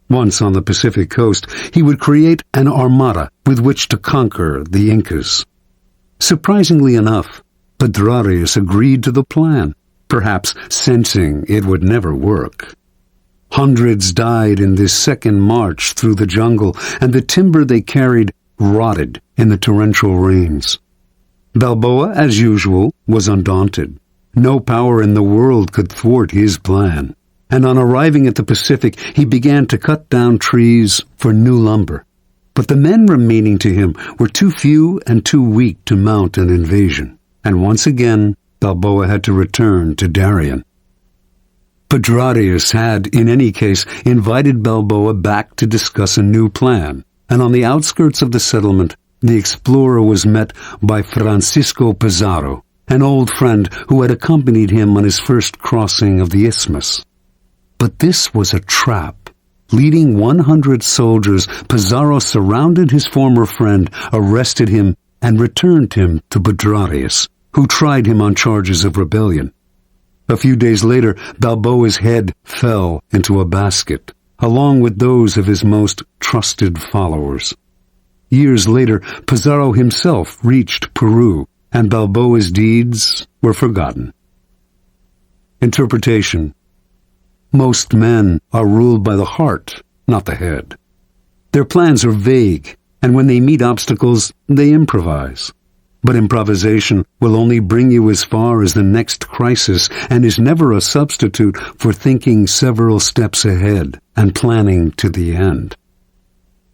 Once on the Pacific coast, he would create an armada with which to conquer the Incas. Surprisingly enough, Pedrerius agreed to the plan, perhaps sensing it would never work. Hundreds died in this second march through the jungle, and the timber they carried rotted in the torrential rains. Balboa, as usual, was undaunted. No power in the world could thwart his plan, and on arriving at the Pacific, he began to cut down trees for new lumber. But the men remaining to him were too few and too weak to mount an invasion, and once again Balboa had to return to Darien. Pedrerius had, in any case, invited Balboa back to discuss a new plan, and on the outskirts of the settlement, the explorer was met by Francisco Pizarro, an old friend who had accompanied him on his first crossing of the isthmus. But this was a trap. Leading 100 soldiers, Pizarro surrounded his former friend, arrested him, and returned him to Pedrerius, who tried him on charges of rebellion. A few days later, Balboa's head fell into a basket, along with those of his most trusted followers. Years later, Pizarro himself reached Peru, and Balboa's deeds were forgotten. Interpretation. Most men are ruled by the heart, not the head. Their plans are vague, and when they meet obstacles, they improvise. But improvisation will only bring you as far as the next crisis and is never a substitute for thinking several steps ahead and planning to the end.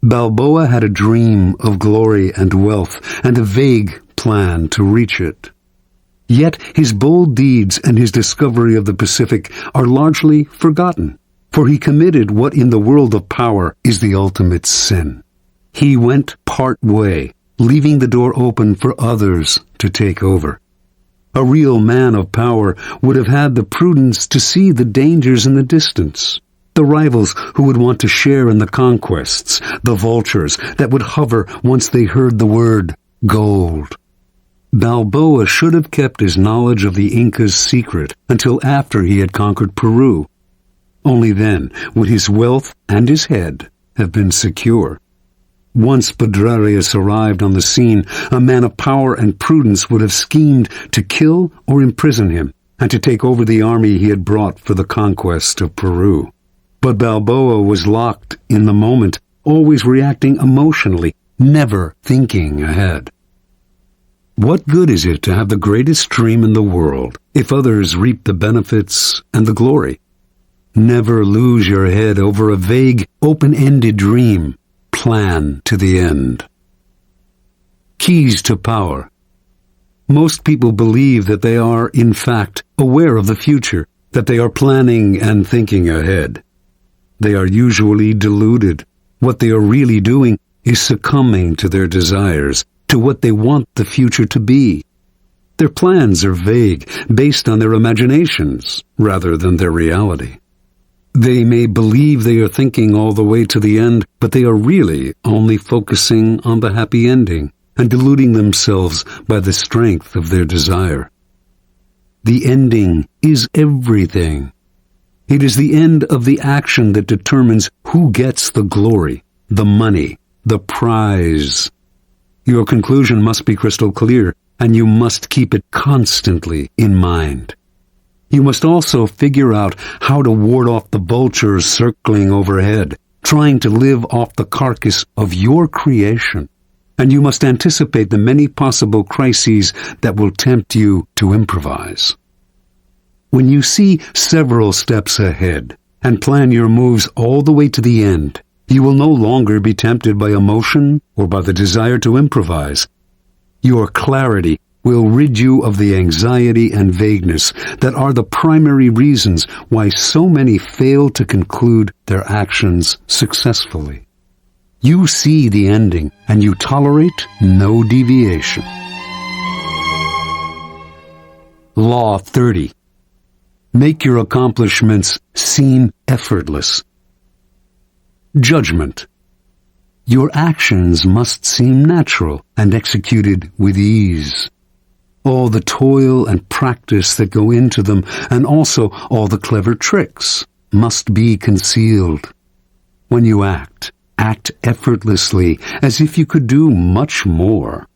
Balboa had a dream of glory and wealth and a vague plan to reach it. Yet his bold deeds and his discovery of the Pacific are largely forgotten, for he committed what in the world of power is the ultimate sin. He went part way, leaving the door open for others to take over. A real man of power would have had the prudence to see the dangers in the distance, the rivals who would want to share in the conquests, the vultures that would hover once they heard the word gold. Balboa should have kept his knowledge of the Incas secret until after he had conquered Peru. Only then would his wealth and his head have been secure. Once Pedrerius arrived on the scene, a man of power and prudence would have schemed to kill or imprison him, and to take over the army he had brought for the conquest of Peru. But Balboa was locked in the moment, always reacting emotionally, never thinking ahead. What good is it to have the greatest dream in the world if others reap the benefits and the glory? Never lose your head over a vague, open-ended dream. Plan to the end. Keys to power. Most people believe that they are, in fact, aware of the future, that they are planning and thinking ahead. They are usually deluded. What they are really doing is succumbing to their desires, to what they want the future to be. Their plans are vague, based on their imaginations, rather than their reality. They may believe they are thinking all the way to the end, but they are really only focusing on the happy ending and deluding themselves by the strength of their desire. The ending is everything. It is the end of the action that determines who gets the glory, the money, the prize. Your conclusion must be crystal clear, and you must keep it constantly in mind. You must also figure out how to ward off the vultures circling overhead, trying to live off the carcass of your creation. And you must anticipate the many possible crises that will tempt you to improvise. When you see several steps ahead and plan your moves all the way to the end, you will no longer be tempted by emotion or by the desire to improvise. Your clarity will rid you of the anxiety and vagueness that are the primary reasons why so many fail to conclude their actions successfully. You see the ending, and you tolerate no deviation. Law 30. Make your accomplishments seem effortless. Judgment. Your actions must seem natural and executed with ease. All the toil and practice that go into them, and also all the clever tricks, must be concealed. When you act effortlessly, as if you could do much more.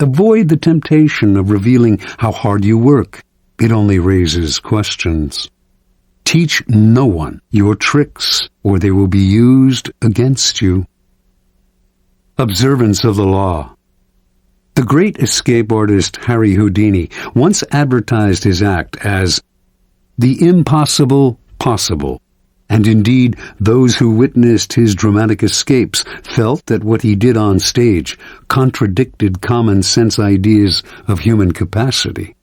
Avoid the temptation of revealing how hard you work. It only raises questions. Teach no one your tricks, or they will be used against you. Observance of the law. The great escape artist Harry Houdini once advertised his act as the impossible possible, and indeed those who witnessed his dramatic escapes felt that what he did on stage contradicted common-sense ideas of human capacity.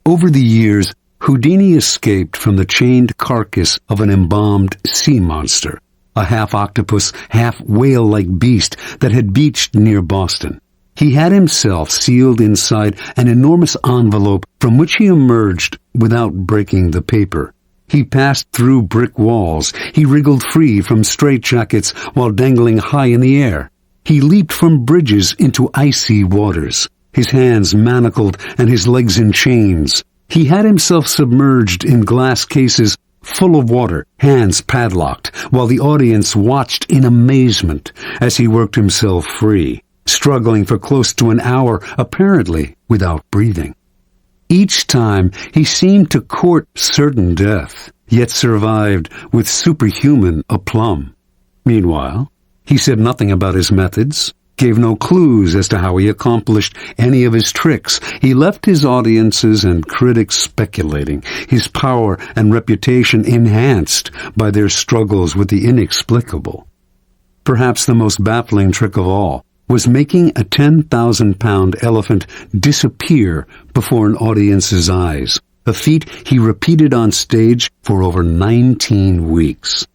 Over the years, Houdini escaped from the chained carcass of an embalmed sea monster, a half-octopus, half-whale-like beast that had beached near Boston. He had himself sealed inside an enormous envelope from which he emerged without breaking the paper. He passed through brick walls. He wriggled free from straitjackets while dangling high in the air. He leaped from bridges into icy waters, his hands manacled and his legs in chains. He had himself submerged in glass cases full of water, hands padlocked, while the audience watched in amazement as he worked himself free, struggling for close to an hour, apparently without breathing. Each time he seemed to court certain death, yet survived with superhuman aplomb. Meanwhile, he said nothing about his methods, gave no clues as to how he accomplished any of his tricks. He left his audiences and critics speculating, his power and reputation enhanced by their struggles with the inexplicable. Perhaps the most baffling trick of all was making a 10,000-pound elephant disappear before an audience's eyes, a feat he repeated on stage for over 19 weeks.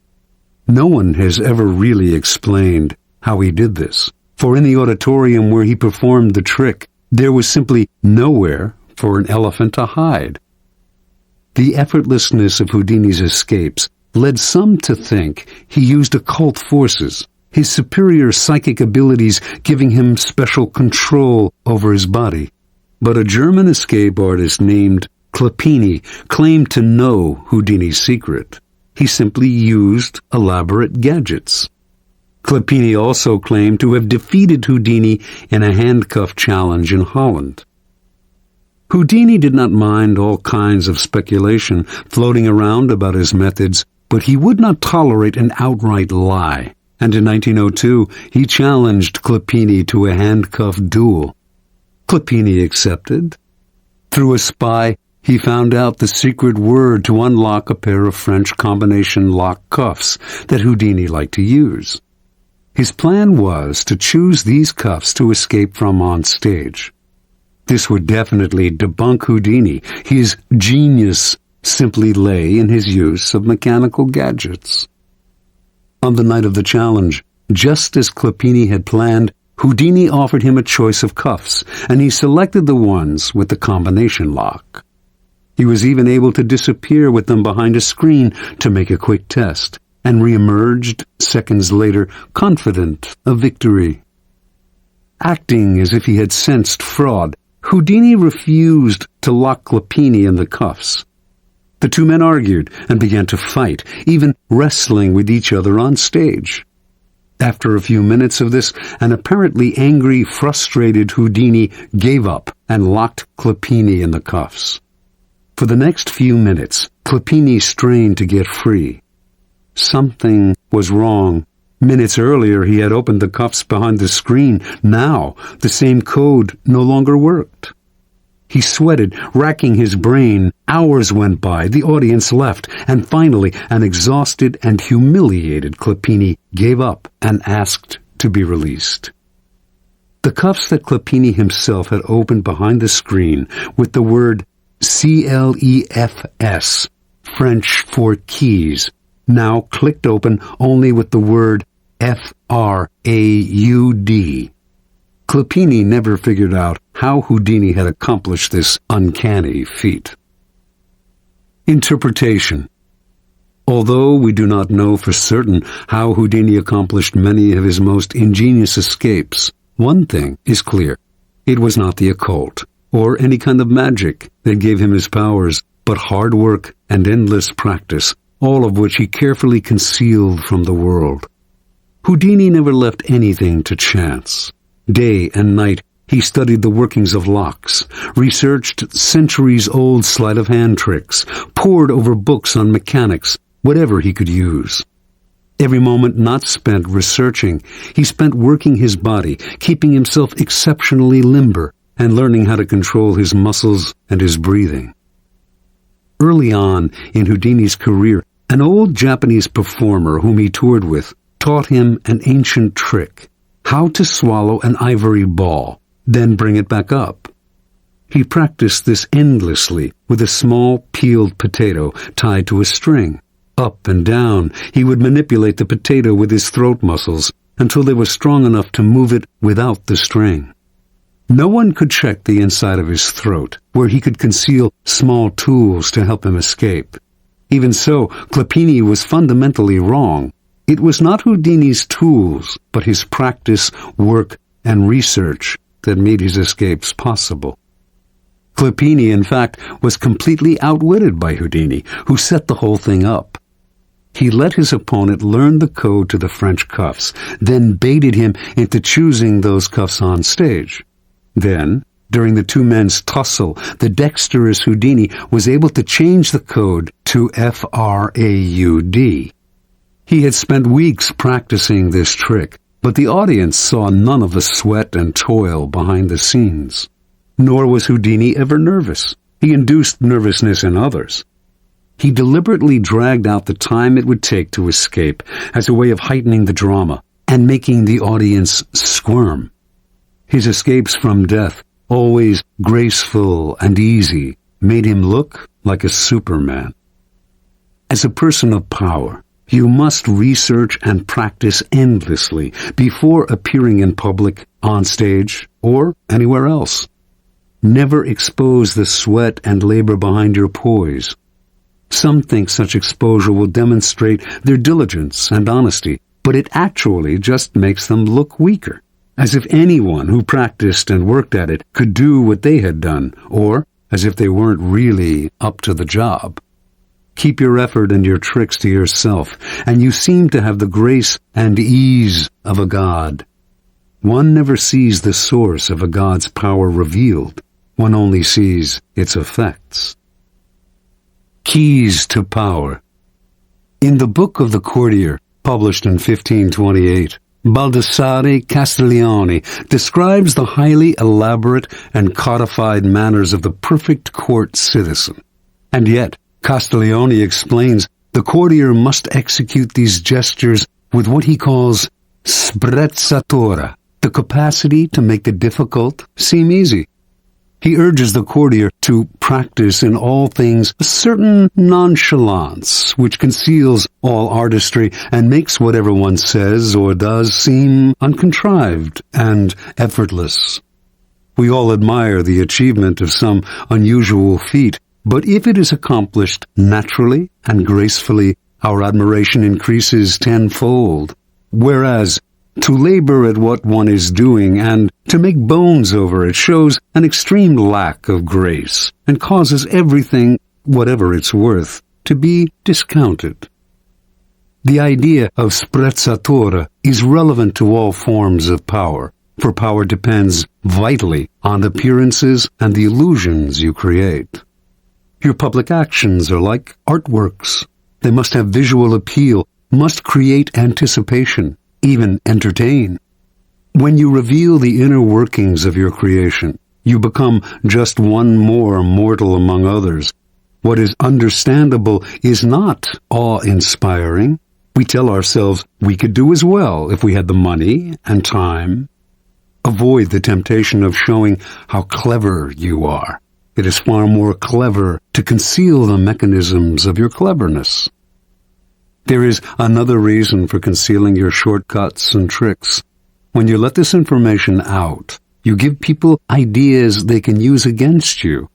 No one has ever really explained how he did this, for in the auditorium where he performed the trick, there was simply nowhere for an elephant to hide. The effortlessness of Houdini's escapes led some to think he used occult forces, his superior psychic abilities giving him special control over his body. But a German escape artist named Clapini claimed to know Houdini's secret. He simply used elaborate gadgets. Clapini also claimed to have defeated Houdini in a handcuff challenge in Holland. Houdini did not mind all kinds of speculation floating around about his methods, but he would not tolerate an outright lie, and in 1902 he challenged Clopini to a handcuff duel. Clopini accepted. Through a spy, he found out the secret word to unlock a pair of French combination lock cuffs that Houdini liked to use. His plan was to choose these cuffs to escape from on stage. This would definitely debunk Houdini. His genius simply lay in his use of mechanical gadgets. On the night of the challenge, just as Clopini had planned, Houdini offered him a choice of cuffs, and he selected the ones with the combination lock. He was even able to disappear with them behind a screen to make a quick test, and re-emerged seconds later, confident of victory. Acting as if he had sensed fraud, Houdini refused to lock Clopini in the cuffs. The two men argued and began to fight, even wrestling with each other on stage. After a few minutes of this, an apparently angry, frustrated Houdini gave up and locked Clopini in the cuffs. For the next few minutes, Clopini strained to get free. Something was wrong. Minutes earlier, he had opened the cuffs behind the screen. Now, the same code no longer worked. He sweated, racking his brain. Hours went by, the audience left, and finally, an exhausted and humiliated Clopini gave up and asked to be released. The cuffs that Clopini himself had opened behind the screen with the word CLEFS, French for keys, now clicked open only with the word FRAUD. Clopini never figured out how Houdini had accomplished this uncanny feat. Interpretation. Although we do not know for certain how Houdini accomplished many of his most ingenious escapes, one thing is clear. It was not the occult, or any kind of magic that gave him his powers, but hard work and endless practice, all of which he carefully concealed from the world. Houdini never left anything to chance. Day and night, he studied the workings of locks, researched centuries-old sleight-of-hand tricks, pored over books on mechanics, whatever he could use. Every moment not spent researching, he spent working his body, keeping himself exceptionally limber, and learning how to control his muscles and his breathing. Early on in Houdini's career, an old Japanese performer whom he toured with taught him an ancient trick: how to swallow an ivory ball, then bring it back up. He practiced this endlessly with a small peeled potato tied to a string. Up and down, he would manipulate the potato with his throat muscles until they were strong enough to move it without the string. No one could check the inside of his throat, where he could conceal small tools to help him escape. Even so, Clopini was fundamentally wrong. It was not Houdini's tools, but his practice, work, and research that made his escapes possible. Clopini, in fact, was completely outwitted by Houdini, who set the whole thing up. He let his opponent learn the code to the French cuffs, then baited him into choosing those cuffs on stage. Then, during the two men's tussle, the dexterous Houdini was able to change the code to FRAUD. He had spent weeks practicing this trick, but the audience saw none of the sweat and toil behind the scenes. Nor was Houdini ever nervous. He induced nervousness in others. He deliberately dragged out the time it would take to escape as a way of heightening the drama and making the audience squirm. His escapes from death, always graceful and easy, made him look like a Superman. As a person of power, you must research and practice endlessly before appearing in public, on stage, or anywhere else. Never expose the sweat and labor behind your poise. Some think such exposure will demonstrate their diligence and honesty, but it actually just makes them look weaker, as if anyone who practiced and worked at it could do what they had done, or as if they weren't really up to the job. Keep your effort and your tricks to yourself, and you seem to have the grace and ease of a god. One never sees the source of a god's power revealed. One only sees its effects. Keys to power. In the Book of the Courtier, published in 1528, Baldassare Castiglione describes the highly elaborate and codified manners of the perfect court citizen. And yet, Castiglione explains the courtier must execute these gestures with what he calls sprezzatura, the capacity to make the difficult seem easy. He urges the courtier to practice in all things a certain nonchalance which conceals all artistry and makes whatever one says or does seem uncontrived and effortless. We all admire the achievement of some unusual feat, but if it is accomplished naturally and gracefully, our admiration increases tenfold. Whereas to labor at what one is doing and to make bones over it shows an extreme lack of grace and causes everything, whatever it's worth, to be discounted. The idea of sprezzatura is relevant to all forms of power, for power depends vitally on the appearances and the illusions you create. Your public actions are like artworks. They must have visual appeal, must create anticipation, even entertain. When you reveal the inner workings of your creation, you become just one more mortal among others. What is understandable is not awe-inspiring. We tell ourselves we could do as well if we had the money and time. Avoid the temptation of showing how clever you are. It is far more clever to conceal the mechanisms of your cleverness. There is another reason for concealing your shortcuts and tricks. When you let this information out, you give people ideas they can use against you.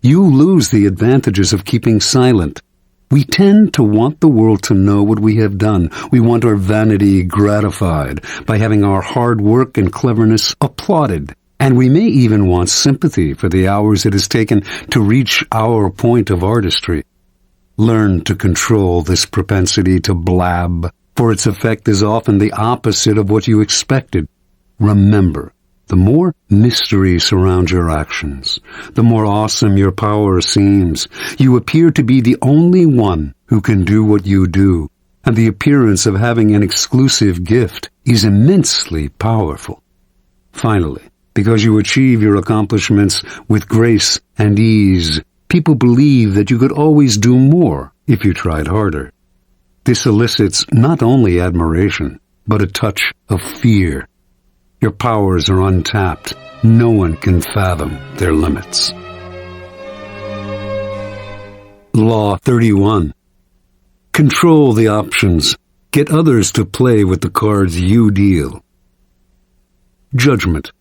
You lose the advantages of keeping silent. We tend to want the world to know what we have done. We want our vanity gratified by having our hard work and cleverness applauded. And we may even want sympathy for the hours it has taken to reach our point of artistry. Learn to control this propensity to blab, for its effect is often the opposite of what you expected. Remember, the more mystery surrounds your actions, the more awesome your power seems. You appear to be the only one who can do what you do, and the appearance of having an exclusive gift is immensely powerful. Finally, because you achieve your accomplishments with grace and ease, people believe that you could always do more if you tried harder. This elicits not only admiration, but a touch of fear. Your powers are untapped. No one can fathom their limits. Law 31. Control the options. Get others to play with the cards you deal. Judgment.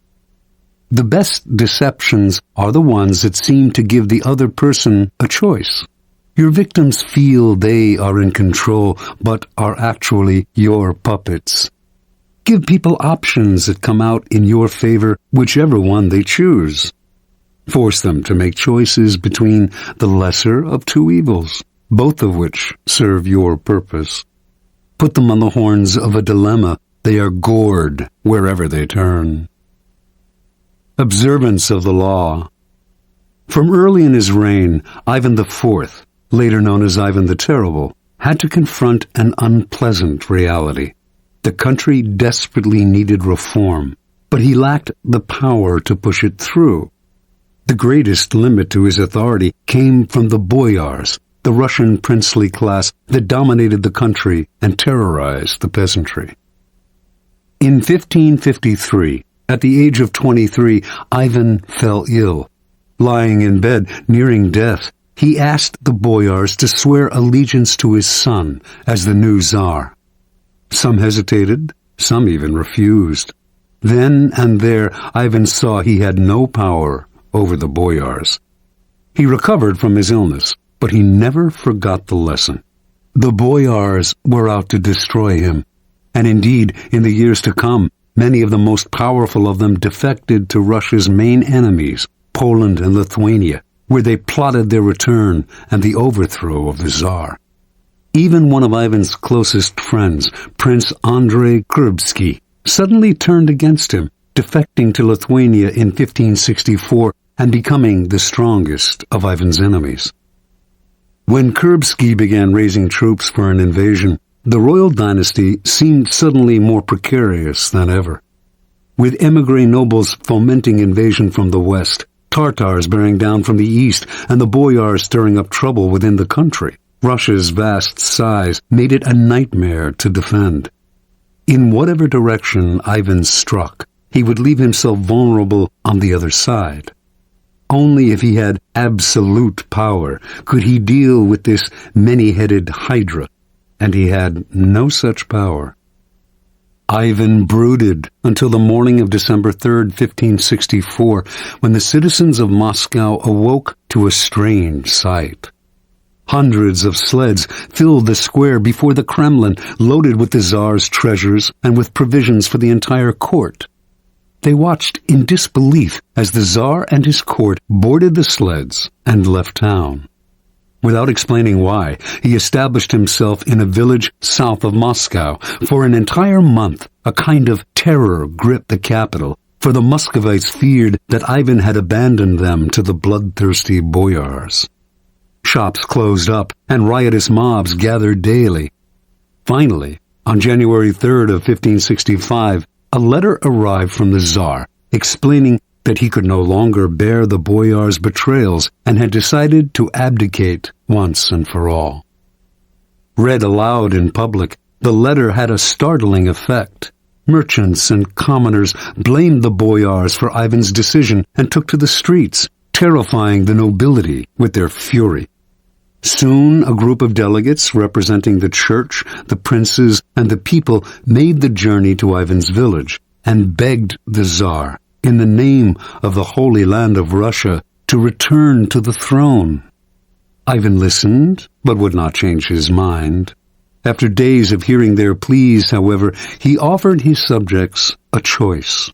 The best deceptions are the ones that seem to give the other person a choice. Your victims feel they are in control, but are actually your puppets. Give people options that come out in your favor, whichever one they choose. Force them to make choices between the lesser of two evils, both of which serve your purpose. Put them on the horns of a dilemma. They are gored wherever they turn. Observance of the law. From early in his reign, Ivan IV, later known as Ivan the Terrible, had to confront an unpleasant reality. The country desperately needed reform, but he lacked the power to push it through. The greatest limit to his authority came from the boyars, the Russian princely class that dominated the country and terrorized the peasantry. In 1553, at the age of 23, Ivan fell ill. Lying in bed, nearing death, he asked the boyars to swear allegiance to his son as the new Tsar. Some hesitated, some even refused. Then and there, Ivan saw he had no power over the boyars. He recovered from his illness, but he never forgot the lesson. The boyars were out to destroy him, and indeed, in the years to come, many of the most powerful of them defected to Russia's main enemies, Poland and Lithuania, where they plotted their return and the overthrow of the Tsar. Even one of Ivan's closest friends, Prince Andrei Kurbsky, suddenly turned against him, defecting to Lithuania in 1564 and becoming the strongest of Ivan's enemies. When Kurbsky began raising troops for an invasion, the royal dynasty seemed suddenly more precarious than ever. With émigré nobles fomenting invasion from the west, Tartars bearing down from the east, and the boyars stirring up trouble within the country, Russia's vast size made it a nightmare to defend. In whatever direction Ivan struck, he would leave himself vulnerable on the other side. Only if he had absolute power could he deal with this many-headed hydra, and he had no such power. Ivan brooded until the morning of December 3rd, 1564, when the citizens of Moscow awoke to a strange sight. Hundreds of sleds filled the square before the Kremlin, loaded with the Tsar's treasures and with provisions for the entire court. They watched in disbelief as the Tsar and his court boarded the sleds and left town. Without explaining why, he established himself in a village south of Moscow. For an entire month, a kind of terror gripped the capital, for the Muscovites feared that Ivan had abandoned them to the bloodthirsty boyars. Shops closed up, and riotous mobs gathered daily. Finally, on January 3rd of 1565, a letter arrived from the Tsar, explaining that he could no longer bear the boyars' betrayals and had decided to abdicate once and for all. Read aloud in public, the letter had a startling effect. Merchants and commoners blamed the boyars for Ivan's decision and took to the streets, terrifying the nobility with their fury. Soon a group of delegates representing the church, the princes, and the people made the journey to Ivan's village and begged the Tsar, in the name of the Holy Land of Russia, to return to the throne. Ivan listened, but would not change his mind. After days of hearing their pleas, however, he offered his subjects a choice.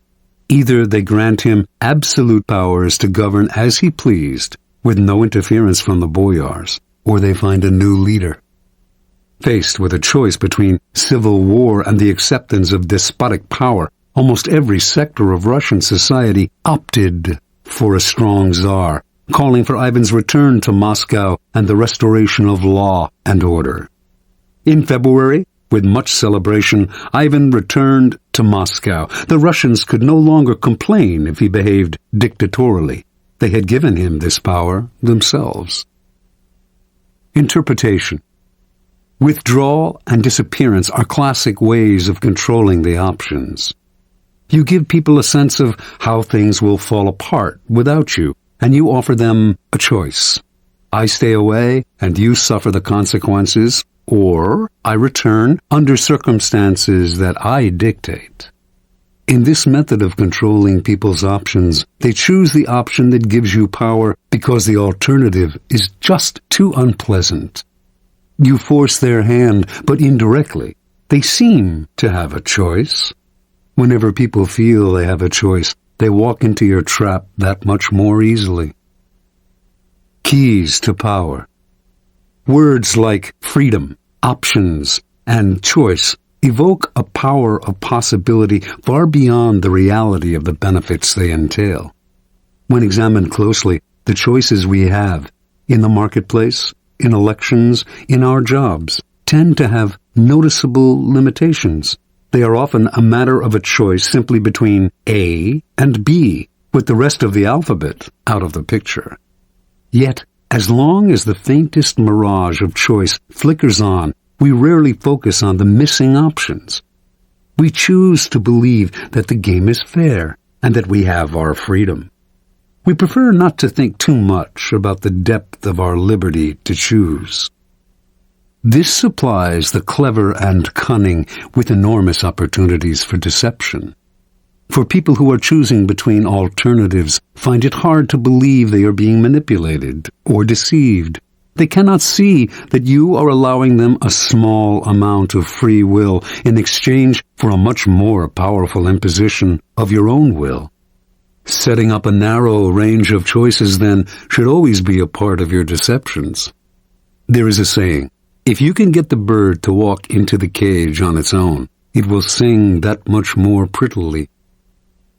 Either they grant him absolute powers to govern as he pleased, with no interference from the boyars, or they find a new leader. Faced with a choice between civil war and the acceptance of despotic power, almost every sector of Russian society opted for a strong Tsar, calling for Ivan's return to Moscow and the restoration of law and order. In February, with much celebration, Ivan returned to Moscow. The Russians could no longer complain if he behaved dictatorially. They had given him this power themselves. Interpretation. Withdrawal and disappearance are classic ways of controlling the options. You give people a sense of how things will fall apart without you, and you offer them a choice. I stay away, and you suffer the consequences, or I return under circumstances that I dictate. In this method of controlling people's options, they choose the option that gives you power because the alternative is just too unpleasant. You force their hand, but indirectly, they seem to have a choice. Whenever people feel they have a choice, they walk into your trap that much more easily. Keys to power. Words like freedom, options, and choice evoke a power of possibility far beyond the reality of the benefits they entail. When examined closely, the choices we have in the marketplace, in elections, in our jobs, tend to have noticeable limitations. They are often a matter of a choice simply between A and B, with the rest of the alphabet out of the picture. Yet, as long as the faintest mirage of choice flickers on, we rarely focus on the missing options. We choose to believe that the game is fair and that we have our freedom. We prefer not to think too much about the depth of our liberty to choose. This supplies the clever and cunning with enormous opportunities for deception. For people who are choosing between alternatives find it hard to believe they are being manipulated or deceived. They cannot see that you are allowing them a small amount of free will in exchange for a much more powerful imposition of your own will. Setting up a narrow range of choices, then, should always be a part of your deceptions. There is a saying, if you can get the bird to walk into the cage on its own, it will sing that much more prettily.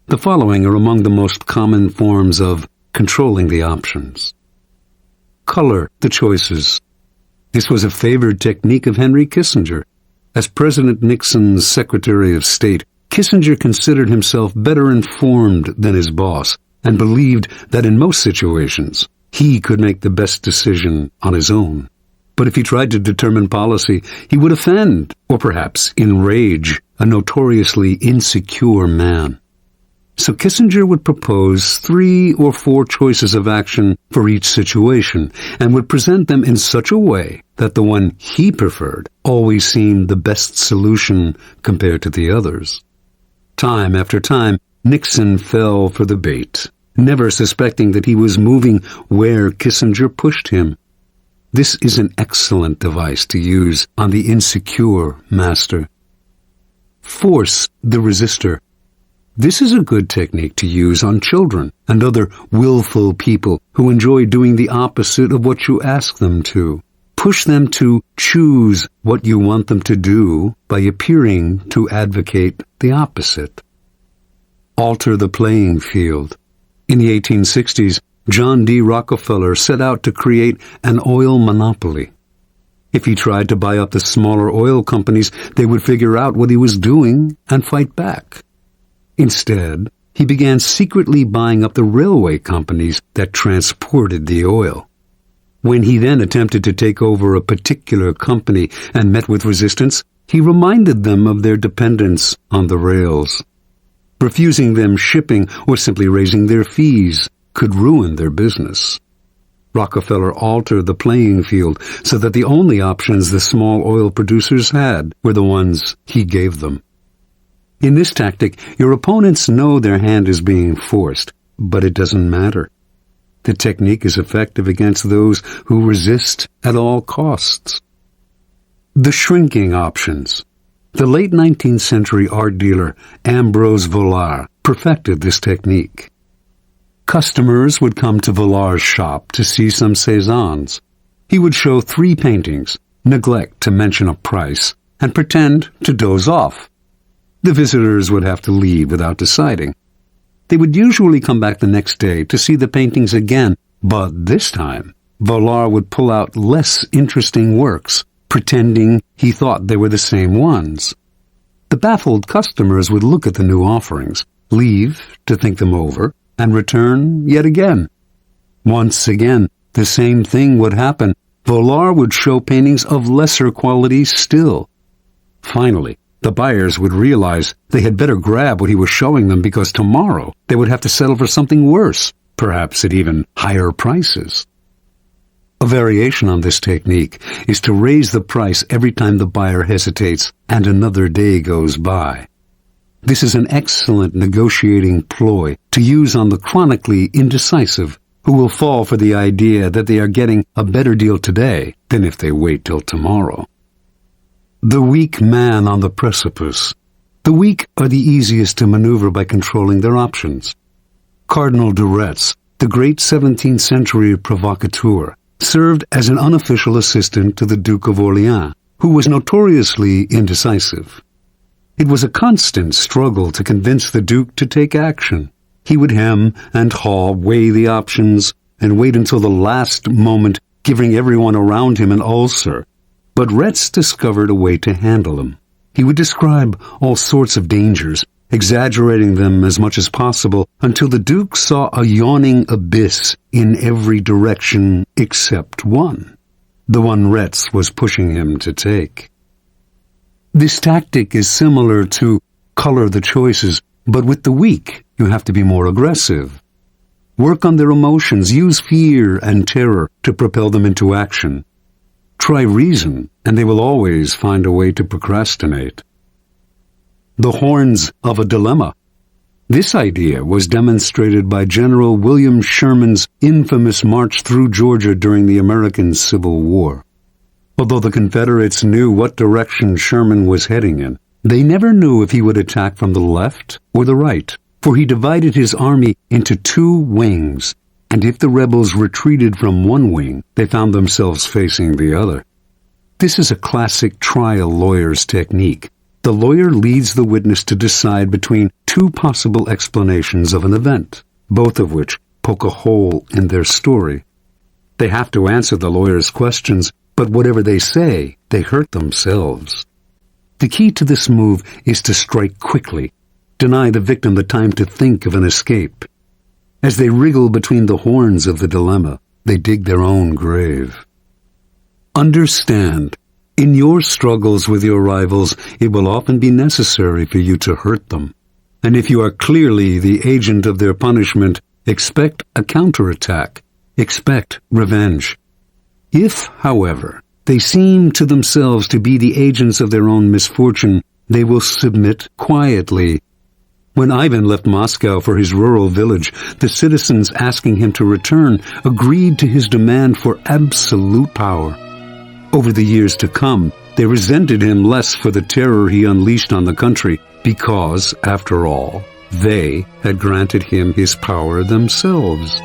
The following are among the most common forms of controlling the options. Color the choices. This was a favored technique of Henry Kissinger. As President Nixon's Secretary of State, Kissinger considered himself better informed than his boss and believed that in most situations he could make the best decision on his own. But if he tried to determine policy, he would offend, or perhaps enrage, a notoriously insecure man. So Kissinger would propose 3 or 4 choices of action for each situation, and would present them in such a way that the one he preferred always seemed the best solution compared to the others. Time after time, Nixon fell for the bait, never suspecting that he was moving where Kissinger pushed him. This is an excellent device to use on the insecure master. Force the resistor. This is a good technique to use on children and other willful people who enjoy doing the opposite of what you ask them to. Push them to choose what you want them to do by appearing to advocate the opposite. Alter the playing field. In the 1860s, John D. Rockefeller set out to create an oil monopoly. If he tried to buy up the smaller oil companies, they would figure out what he was doing and fight back. Instead, he began secretly buying up the railway companies that transported the oil. When he then attempted to take over a particular company and met with resistance, he reminded them of their dependence on the rails. Refusing them shipping or simply raising their fees could ruin their business. Rockefeller altered the playing field so that the only options the small oil producers had were the ones he gave them. In this tactic, your opponents know their hand is being forced, but it doesn't matter. The technique is effective against those who resist at all costs. The shrinking options. The late 19th century art dealer Ambrose Vollard perfected this technique. Customers would come to Vollard's shop to see some Cézannes. He would show 3 paintings, neglect to mention a price, and pretend to doze off. The visitors would have to leave without deciding. They would usually come back the next day to see the paintings again, but this time, Vollard would pull out less interesting works, pretending he thought they were the same ones. The baffled customers would look at the new offerings, leave to think them over, and return yet again. Once again, the same thing would happen. Vollard would show paintings of lesser quality still. Finally, the buyers would realize they had better grab what he was showing them because tomorrow they would have to settle for something worse, perhaps at even higher prices. A variation on this technique is to raise the price every time the buyer hesitates and another day goes by. This is an excellent negotiating ploy to use on the chronically indecisive who will fall for the idea that they are getting a better deal today than if they wait till tomorrow. The weak man on the precipice. The weak are the easiest to maneuver by controlling their options. Cardinal de Retz, the great 17th century provocateur, served as an unofficial assistant to the Duke of Orleans, who was notoriously indecisive. It was a constant struggle to convince the Duke to take action. He would hem and haw, weigh the options, and wait until the last moment, giving everyone around him an ulcer. But Retz discovered a way to handle him. He would describe all sorts of dangers, exaggerating them as much as possible, until the Duke saw a yawning abyss in every direction except one, the one Retz was pushing him to take. This tactic is similar to color the choices, but with the weak, you have to be more aggressive. Work on their emotions, use fear and terror to propel them into action. Try reason, and they will always find a way to procrastinate. The horns of a dilemma. This idea was demonstrated by General William Sherman's infamous march through Georgia during the American Civil War. Although the Confederates knew what direction Sherman was heading in, they never knew if he would attack from the left or the right, for he divided his army into 2 wings, and if the rebels retreated from one wing, they found themselves facing the other. This is a classic trial lawyer's technique. The lawyer leads the witness to decide between 2 possible explanations of an event, both of which poke a hole in their story. They have to answer the lawyer's questions, but whatever they say, they hurt themselves. The key to this move is to strike quickly, deny the victim the time to think of an escape. As they wriggle between the horns of the dilemma, they dig their own grave. Understand, in your struggles with your rivals, it will often be necessary for you to hurt them. And if you are clearly the agent of their punishment, expect a counterattack. Expect revenge. If, however, they seem to themselves to be the agents of their own misfortune, they will submit quietly. When Ivan left Moscow for his rural village, the citizens asking him to return agreed to his demand for absolute power. Over the years to come, they resented him less for the terror he unleashed on the country, because, after all, they had granted him his power themselves.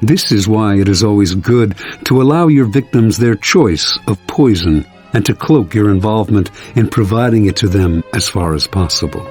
This is why it is always good to allow your victims their choice of poison and to cloak your involvement in providing it to them as far as possible.